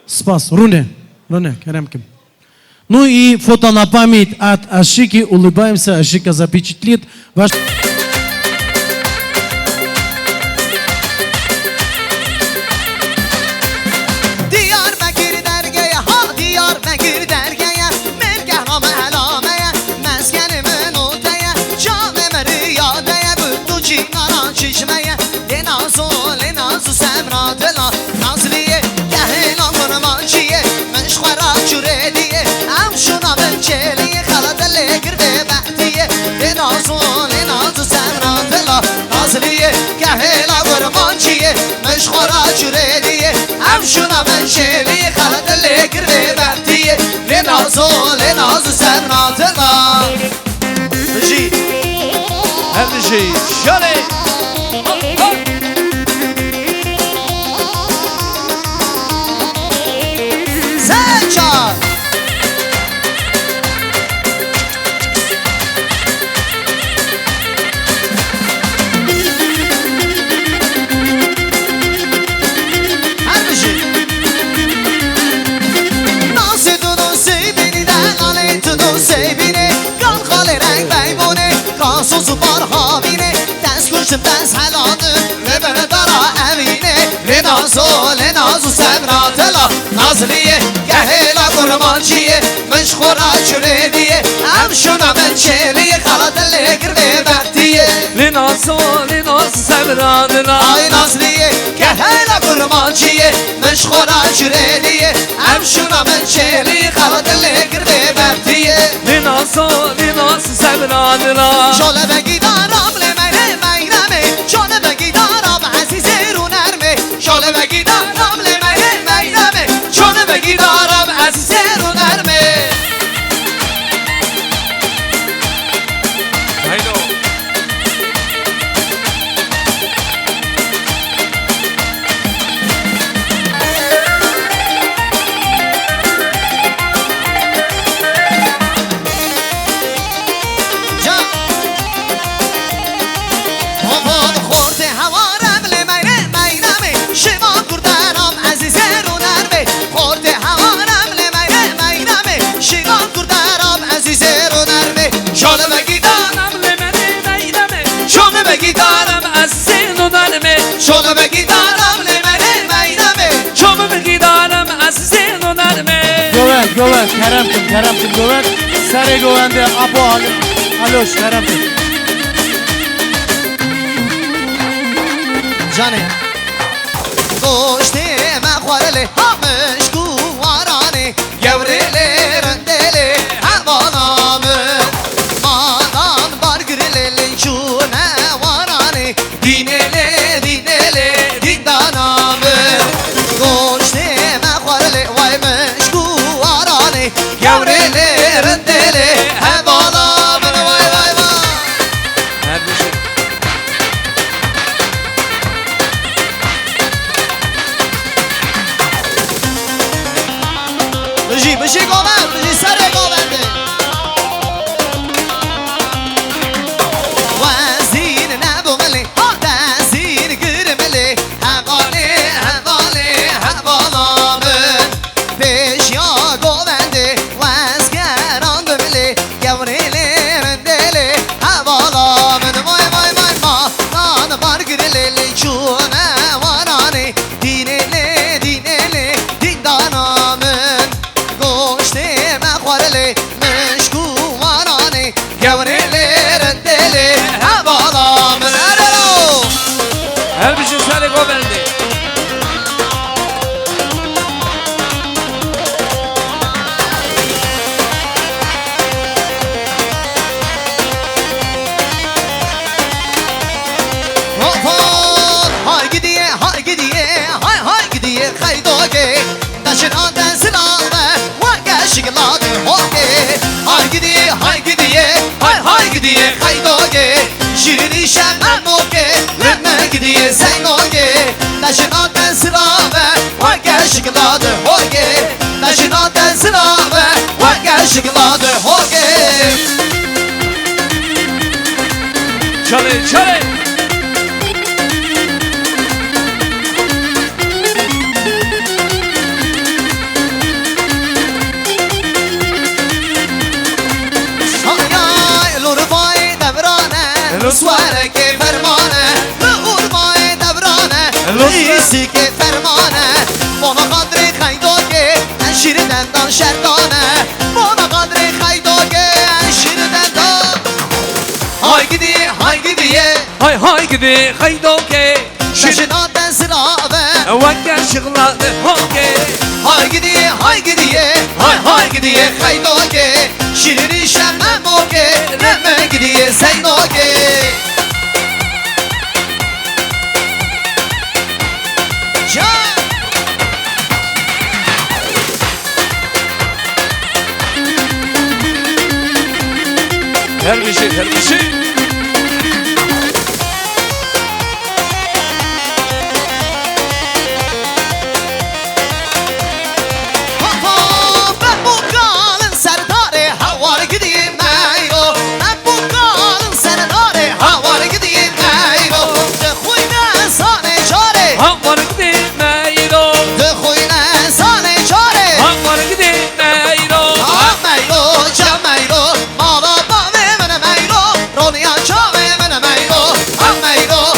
Спас. Руне, Керемким. Ну и фото на память от Ашики. Улыбаемся, Ашика запечатлит ваш...
مش خورا جريدي امشونا من شيلي خلد اللي قربي بعتي لنازو سناتنا
نجي هل نجي شالي
سنجار başımdan seladım Ve beni dara emine Lenazu semratela Nazliye gehela kurmanciye Meşhura çüreliye Em şuna mençeliye Kaladelle girme mertiye
Lenazu semratela
Ay Nazliye gehela kurmanciye Meşhura çüreliye Em şuna mençeliye Kaladelle girme mertiye
Lenazu semratela
Şöyle be gidaram lemene meyreme Şöyle be gidaram azize runerme Şöyle be gidaram lemene meyreme Şöyle be gidaram azize runerme
Haydo
Şöyle be gidaram lemene meyreme
Şomu bir gidarım azizin onerme
Göven, Kerem'cim göven. Sere gövende Apo Aloş Kerem'cim.
Canım Goştime kvarele hamış kuvarane Gevrele röndele havanamı Madan bargrilele çune varane Dinele dindanamı Goştime kvarele vaymış kuvarane Gevrele röndele havanamı Vay vay vay
Her bir şey
Bıcı goven, bıcı sare govende Vazin ne bumeli, dazin gürmeli Havali, havalamın Peş ya govende, vazgeran dömeli Gavrilerin deli, havalamın Vay man bargrileli çune varani Dineli, dindanamın Goştime kvareli meşku varani Gavrilerin deli havalamın
Her bir şey seni goverdi
Hay gidiye, hay gidiye Haydoge Taşın aden silahı Vanga şıkladı hoge Hay gidiye, hay gidiye Haydoge Şirini şemmen oge Lemme gidiye sen oge Taşın aden silahı Vanga şıkladı hoge Taşın aden silahı Vanga şıkladı hoge
Çalı
Rüsvare ke fermane Urmay devrane Risi ke fermane Bona kadri kaydoge Şiriden dan şerdane Bona kadri kaydoge Şiriden dan Hay gidiye
Hay gidi haydoke
Şişin aden sırave
Vanga şıkladı hoke
Hay gidiye Haydoge Şirini şemmem oge Remme gidiye sen oge
Her bir şey
Ben bu kalın serdare Havar gideyim meyro Ben bu kalın serdare Havar gideyim meyro De huyne sane çare
Havar gidi meyro
De huyne sane çare
Havar gidi meyro
Meyro ca meyro Mala bave mene meyro Roniya çave mene meyro Meyro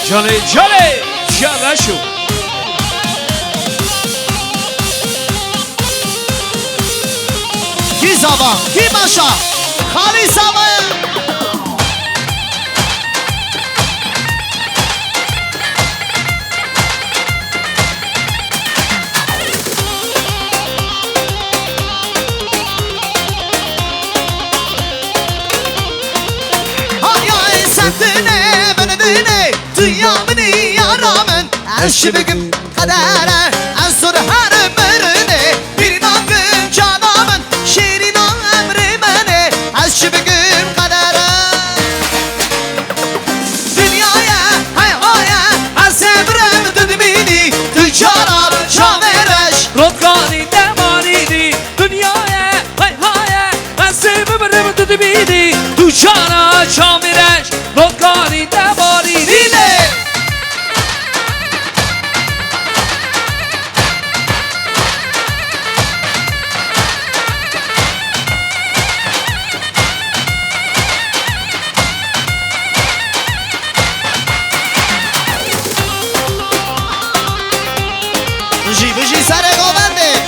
Johnny, Johnny, Johnny.
کی زاوا کی باشا خالی زاوا Hayay sendine beni dine dünyamını yaramın Eşibigim kadere en zor her birine Bir nangın canamın şirin emri beni Eşibigim kadere Dünyaya hayaya esebrem düdmini Tüccara çavereş
Rotkani demanidi dünyaya hay haya Nasibim düdmidi Tuşana çamireş Rotkani demanidi ne?
Bıcı sare govendi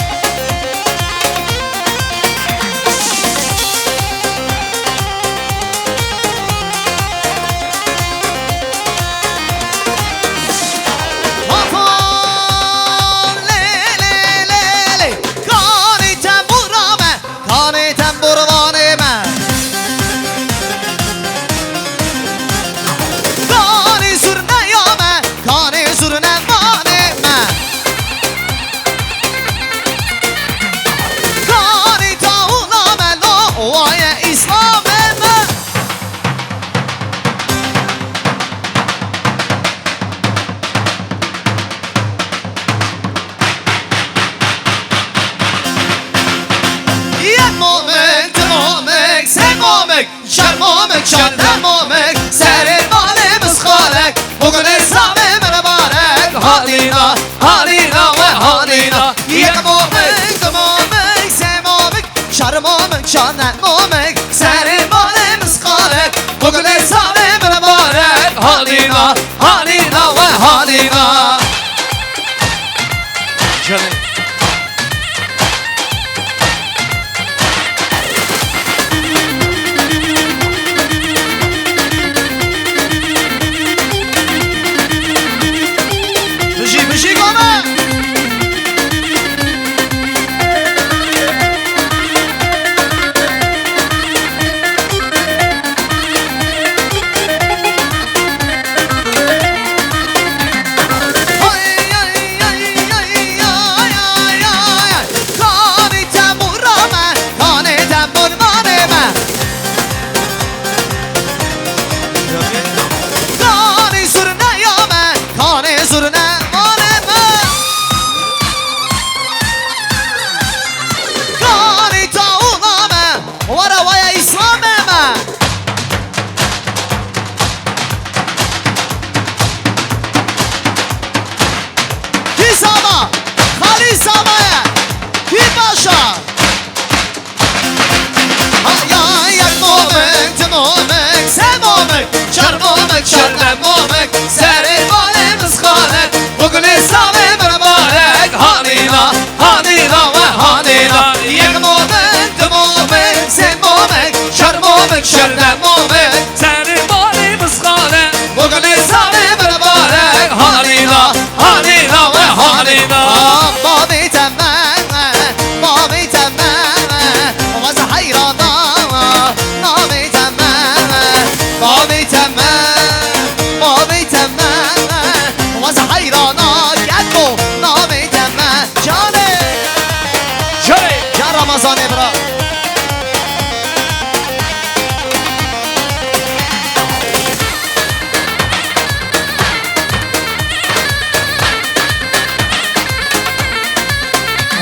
Hafon le le le le Kani temburame Kani temburvanime Kani zurne yame Kani zurne manime Kani taulame lo Oye İslameme Yemomek, temomek, semomek Şermomek, şerdemomek Serin malimiz halek Bugün İslam'ım mübarek Halina, halina ve halina Yemomek, temomek, semomek Şermomek, şerdemomek Serin malimiz halek Bugün İslam'ım mübarek Halina, halina ve halina
Johnny.
Bıcı gome Kani temurame Kani temburmanime Kani zurne yame Kani zurne manime Kani taulame Vara vaya İslameme Ki sama Kali samaya Ki başa Hayay yakmomek Timomek Semomek Çarmomek Çardemomek Serin valimiz halek Bugün İslam'ım mübarek Halina Halina ve halina Yakmomek Timomek Semomek Çarmomek Çardemomek
Senin malimiz hale
Bugün İslam'ım mübarek Halina Halina ve halina Mavi temmeme Mavi temmeme Vaz hayrana Mavi temmeme Mavi temmeme Mavi temmeme Vaz hayrana Gelbo Mavi temmeme Cane
Johnny.
Can Ramazan Ebra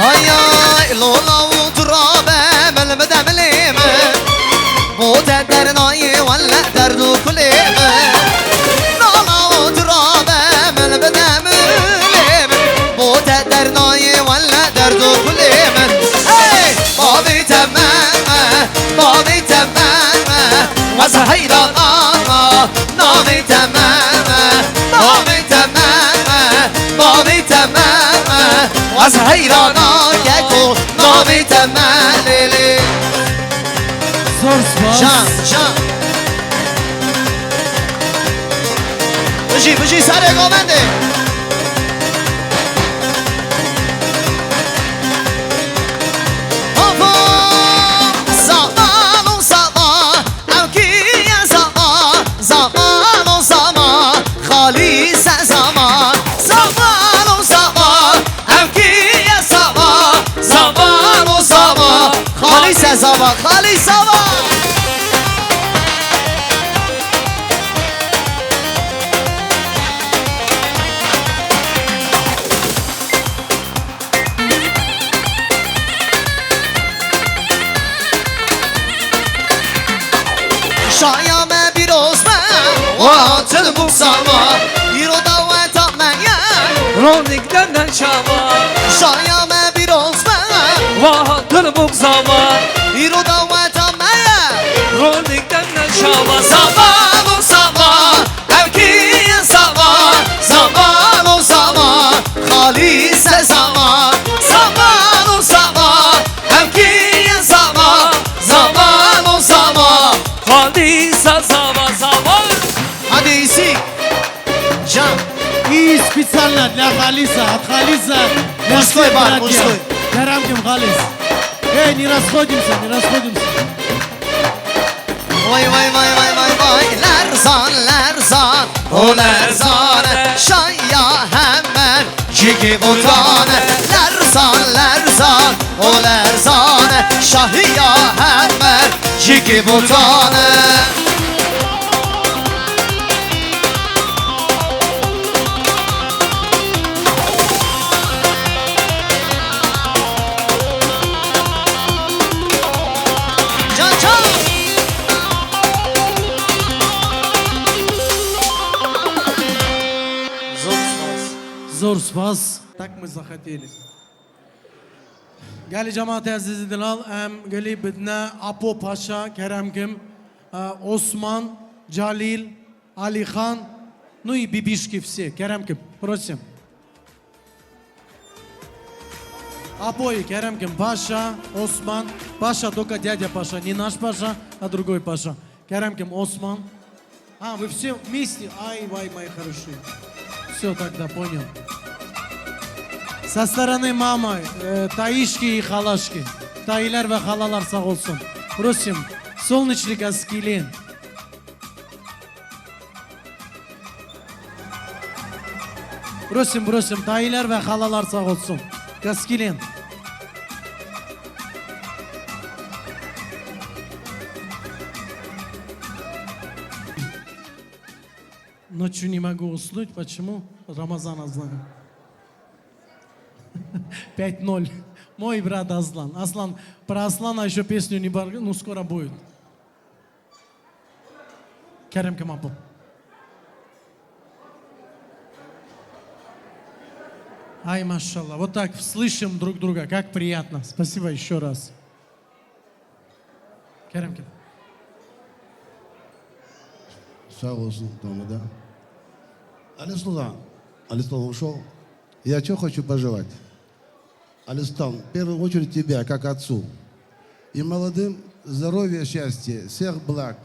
Hayay lola uturabe Melmede milime Bu tedder nayi valla derdu kulime Lola uturabe Melmede milime Bu tedder nayi valla derdu kulime Hey! Mavi temmeme Mavi temmeme Vaz hayrana Mavi temmeme از حیرانا گکو نامی تملیلی
Zor spas.
جان جان بجی سر گامنده خالی سوا شایام بیروز من واتل بوساما ایرو دوتا من
Ronik'ten şava
شایام بیروز من
Vahatır bukzama
ایرو دوتا من
Ronik'ten şava
زمان و زمان اوکی زمان زمان و زمان خالیس زمان زمان و زمان اوکی زمان زمان و زمان
Hadisa zava zava
حدیثی جان
И специально для Халиса, от Халиса. Для
Мужской
всех
бар,
братьев.
мужской.
Карамким Халис. Не расходимся, не расходимся.
Vay vay vay vay vay vay Lerzan lerzan o lerzane Şaya hemen Cigi butane Lerzan lerzan o lerzane Şahiya hemen Cigi butane Can can
Зор спас. Так мы захотели. Гали джамаат азизи дилал, гали бидна Апо Паша, Керемким, Осман, Джалил, Алихан, ну и бибишки все. Керемким, просим. Апои, Керемким, Паша, Осман, Паша только дядя Паша, не наш Паша, а другой Паша. Керемким, Осман. Вы все вместе? Ай, вай, мои хорошие. Все, тогда понял. Со стороны мамы, таишки и халашки. Таилер ve halalar sağ olsun. Просим, солнечный Гаскилин. Просим, таилер ve halalar sağ olsun. Гаскилин. Ночью не могу уснуть. Почему? Рамазан Аслан. 5-0. Мой брат Аслан. Аслан, про Аслана еще песню не бар, ну скоро будет. Керем Камапу. Ай, машалла. Вот так слышим друг друга. Как приятно. Спасибо еще раз. Керем Камапу.
Sağ olsun Тома, да. Алистан ушел. Я что хочу пожелать? Алистан, в первую очередь тебя, как отцу. И молодым здоровья, счастья, всех благ.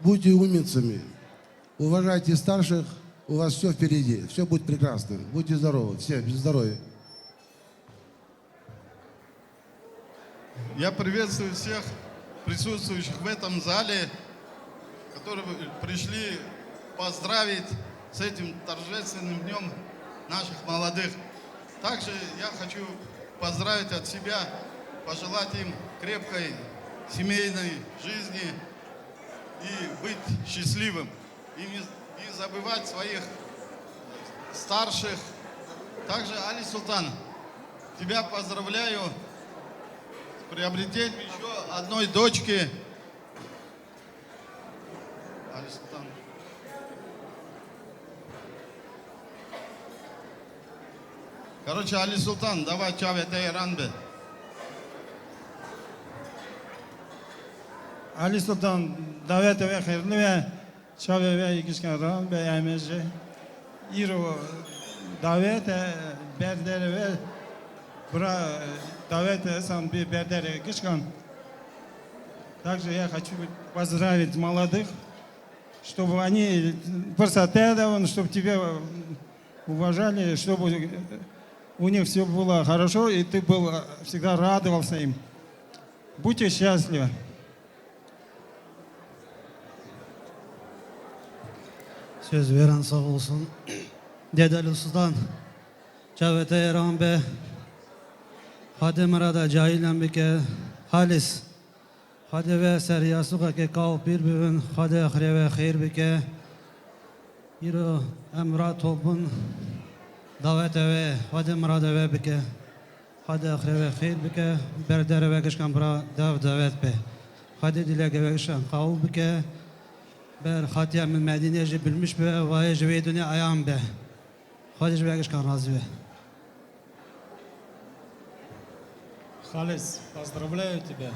Будьте умницами. Уважайте старших. У вас все впереди. Все будет прекрасно. Будьте здоровы. Все, без здоровья.
Я приветствую всех присутствующих в этом зале, которые пришли поздравить с этим торжественным днем наших молодых. Также я хочу поздравить от себя, пожелать им крепкой семейной жизни и быть счастливым. И не забывать своих старших. Также, Али Султан, тебя поздравляю с приобретением еще одной дочки. Али Султан. Короче, Али Султан, давай чаве тейранбе.
Ali Sultan davet ve hayırlı ve çave ve ikiskan ve emezi İro davet berdere ve Давайте сам Бердер Кишкан. Также я хочу поздравить молодых, чтобы они просто чтобы тебя уважали, чтобы у них все было хорошо, и ты был, всегда радовался им. Будьте счастливы.
Söz veren sağ olsun. Dedeli Sultan, Cavete Eran Bey, Hadi Mırada Cahilen Bike, Halis, Hadi ve Seriyasuka ke kav bir bugün, Hadi ahire ve hayır bike, Yiro Emra Topun, Davet ve Hadi Mırada ve bike, Hadi ahire ve hayır bike, Berdere ve Kışkan Bra Davet be, Hadi Dilege ve Kışkan kav bike, Ber Hatiyem Medine'ci bilmiş be, Vay Jüveyduni ayağım be. Hadi Jüveyduni razı be.
Халис, поздравляю тебя.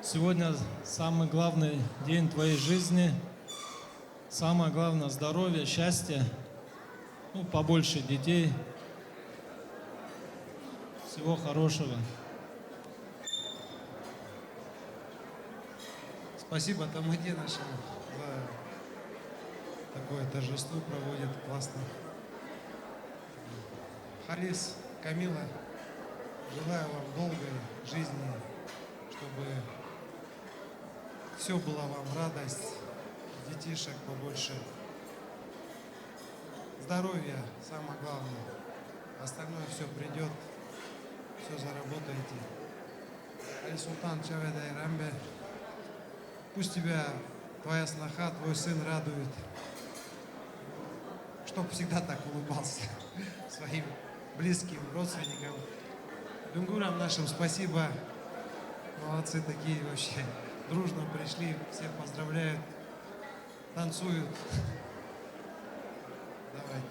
Сегодня самый главный день твоей жизни. Самое главное здоровье, счастье. Ну, побольше детей. Всего хорошего.
Спасибо Тамаде нашему за такое торжество проводит классно. Халис, Камила, желаю вам долгой жизни, чтобы все было вам радость, детишек побольше, здоровья самое главное, остальное все придет, все заработаете. Али Султан Чаведа и Рамбе, пусть тебя твоя сноха, твой сын радует, чтоб всегда так улыбался своим близким, родственникам. Дунгурам нашим спасибо, молодцы такие вообще, дружно пришли, всех поздравляют, танцуют. Давай.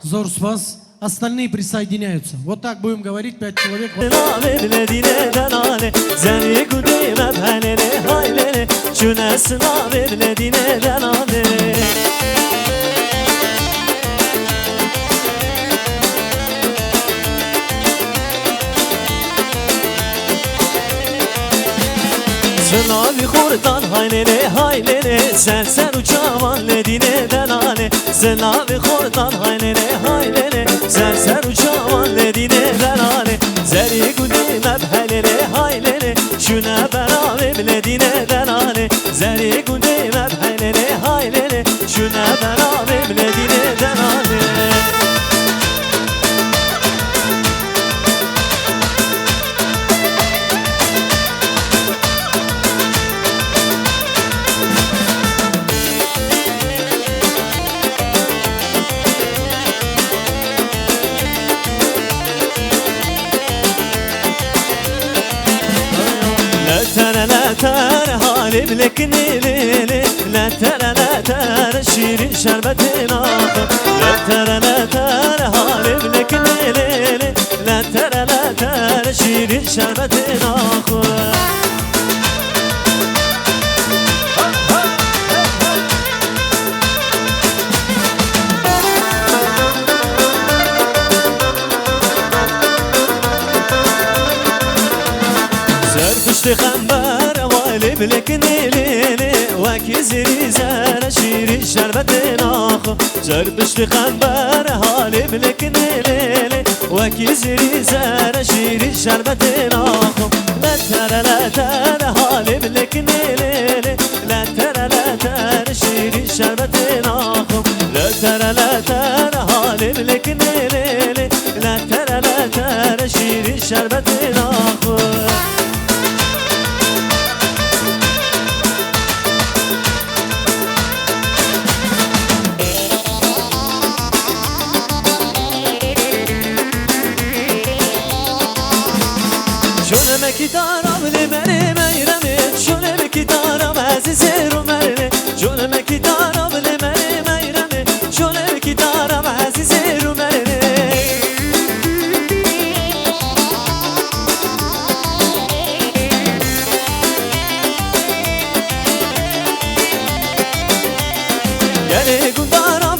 Зор спас, остальные присоединяются. Вот так будем говорить, 5 человек.
Sınavi kurdan haylene haylene sen uçaman ledine denane Sınavi kurdan haylene haylene sen uçaman ledine denane Zeri gudime bhelene haylene şuna beraber ledine denane Zeri gudime bhelene haylene şuna beraber ledine denane لا ترى هالي بلكني ليلي لا ترى شيرين شربتنا لا ترى هالي بلكني ليلي لا ترى شيرين شربتنا خنبر والي بلكني ليلي وكزري زار شيري شربتنا زربشت خنبر هالي بلكني ليلي وكزري زار شيري شربتنا لا ترى هالي بلكني ليلي لا ترى شيري شربتنا لا ترى هالي بلكني ليلي لا ترى شيري شربتنا شونه مكتارم لمني ميرمي شونه مكتارم عزيز رومرني شونه مكتارم لمني ميرمي شونه مكتارم عزيز رومرني يعني قندارم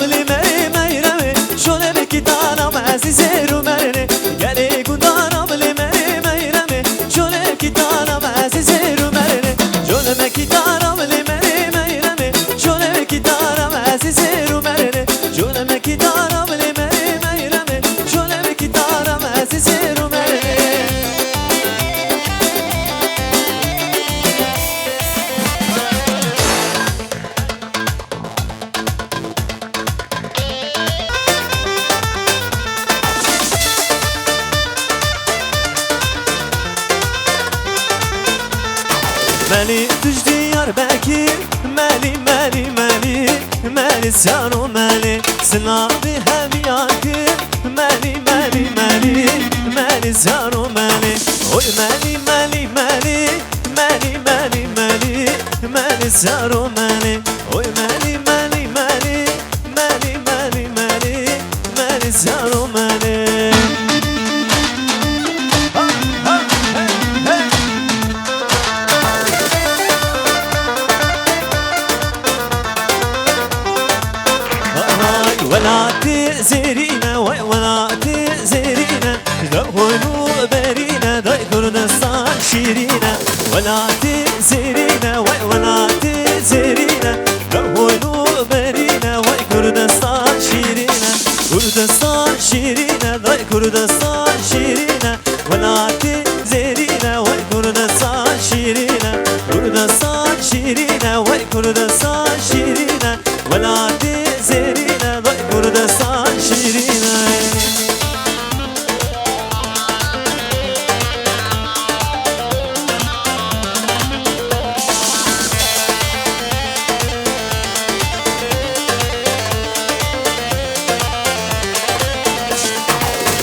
ملی توش دیار بکی ملی ملی ملی ملی سیانو ملی سنابی همیان که ملی ملی ملی ملی سیانو ملی اوی ملی ملی ملی ملی ملی ملی ملی سیانو ملی اوی ملی ملی ملی ملی ملی ملی ملی سیانو ملی ولا تزرينا ولا تزرينا دهونو برينا داي كردستان شيرينا ولا تزرينا ولا تزرينا دهونو برينا وي كردستان شيرينا كردستان شيرينا داي كردستان شيرينا ولا تزرينا وي كردستان شيرينا كردستان شيرينا وي كردستان شيرينا ولا تزرينا ضي كردستان شيرينا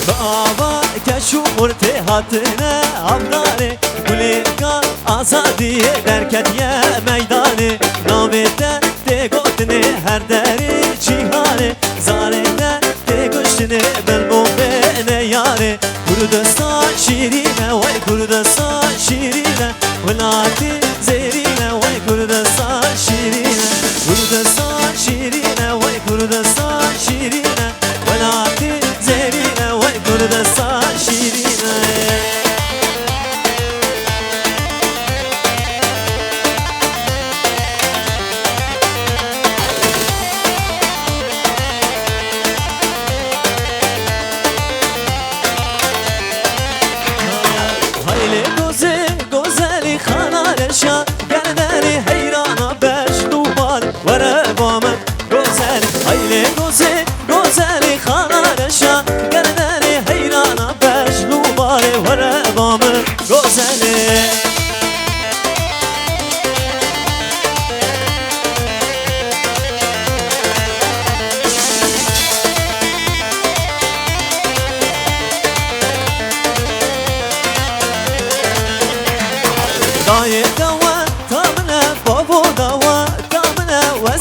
بابا كشو مرتي هاتنا عبدالي كليكا آزادي دركت يا ميداني نامته تگوتنه هر دری جیهانه زارنه تگوشتنه بالبومبه یاره کردستان شیرینه وای کردستان شیرینه ولاتی زیرینه وای کردستان شیرینه کردستان شیرینه وای کردستان شیرینه ولاتی زیرینه وای کردستان شیرینه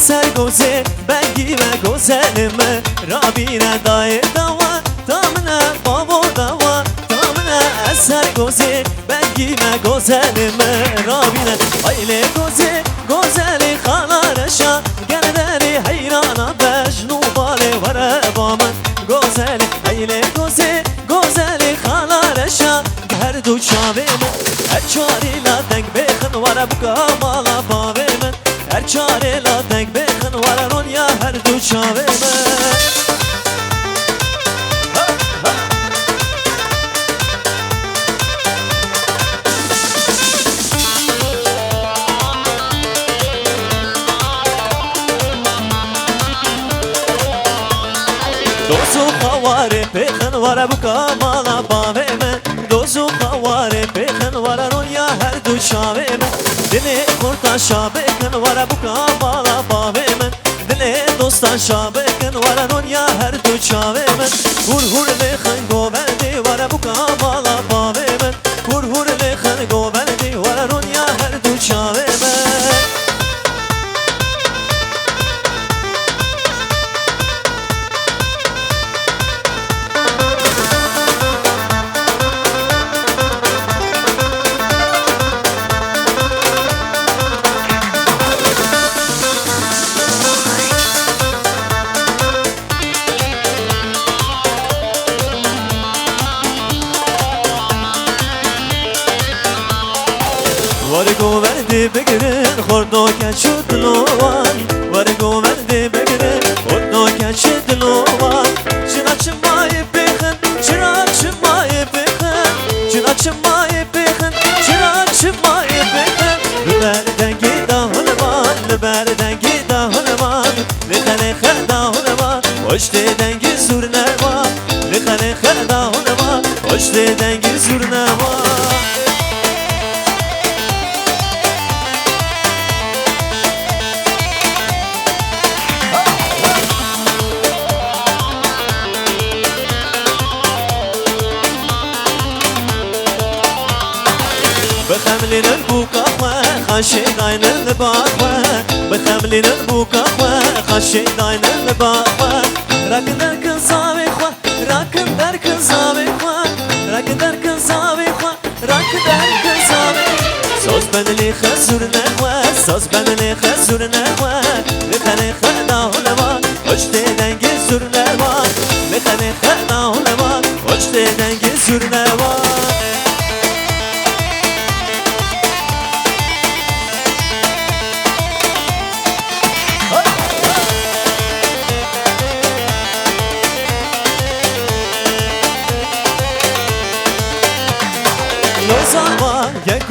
سرگوزه بگی و گوزنم رابینه دای دوا تامنه بابا دوا تامنه از سرگوزه بگی و گوزنم رابینه ایله گوزه گوزلی خالارشا گردری حیرانا بجنو باله وره بامن گوزلی ایله گوزه گوزلی خالارشا هر دو چاوه من هر چاری لادنگ بخن وره بکا مالا باوه من هر چاره لادنگ بخن ورانون یا هر دو چاوه من دوزو خواره بخن ورا بکا مالا باوه من دوزو خواره بخن ورانون یا هر دو چاوه من دل kurta şabekin vara buka bala bavemen dile dostan şabekin vara nonya her du çavemen hur hur lekhan goverdi vara buka bala bavemen hur hur lekhan goverdi vara nonya her du çavemen Vargoverdi begirin khordo kachudlovan Vargoverdi begirin khordo kachudlovan Chirachmaye pekhin chirachmaye pekhin Chirachmaye pekhin chirachmaye pekhin Lüberden gidahulman Lüberden gidahulman Likhane khadahulman Hoş dengi zurnava Likhane khadahulman Hoş dengi zurnava بخملين البوكا خاشي داين الباقوة بخملين البوكا خاشي داين الباقوة راكن دركن زاوي خوا راكن دركن زاوي خوا راكن دركن زاوي خوا راكن دركن زاوي سوز بدلي خسور نخوا سوز بدلي خسور نخوا لخني خنا ولما وجدي دنگي سور نخوا لخني خنا ولما وجدي دنگي سور نخوا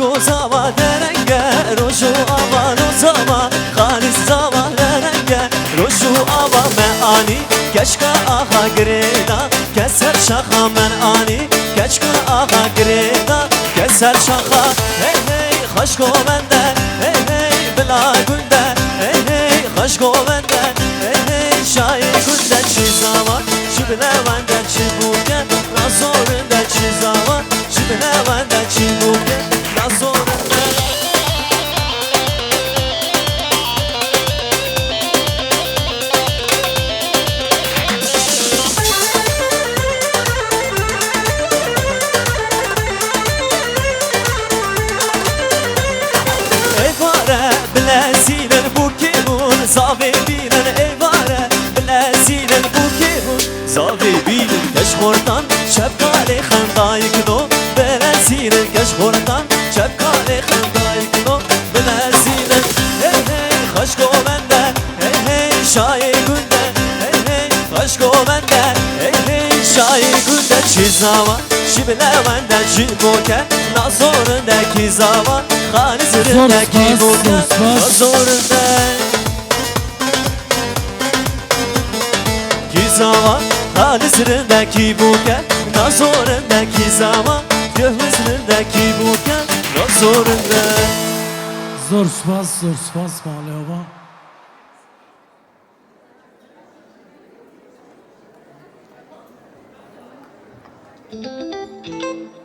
Gozawa derenge roşu ava rozawa Halis zawa derenge roşu ava me ani keşke aha greda keser şaha men ani keşke aha greda keser şaha hey hey haşko bende hey hey bila günde hey hey haşko bende hey hey şair günde çizawa şibine bende çibuke nazorunda çizawa şibine bende çibuke Zavi bilen evare Bilezinen bu kehun Zavi bilen keşkordan Şepkale xandayık do Bilezinen keşkordan Şepkale xandayık do Bilezinen Hey hey haşko bende Hey hey şair günde Hey hey haşko bende Hey hey şair günde Çizava Şibile bende Çiboke Nazorundaki zava Hanizirindeki boke Nazorundaki Zaman halisindeki buke nazorundaki zaman göhmesindeki buke nazorunda
Zor spas maleva
Thank you.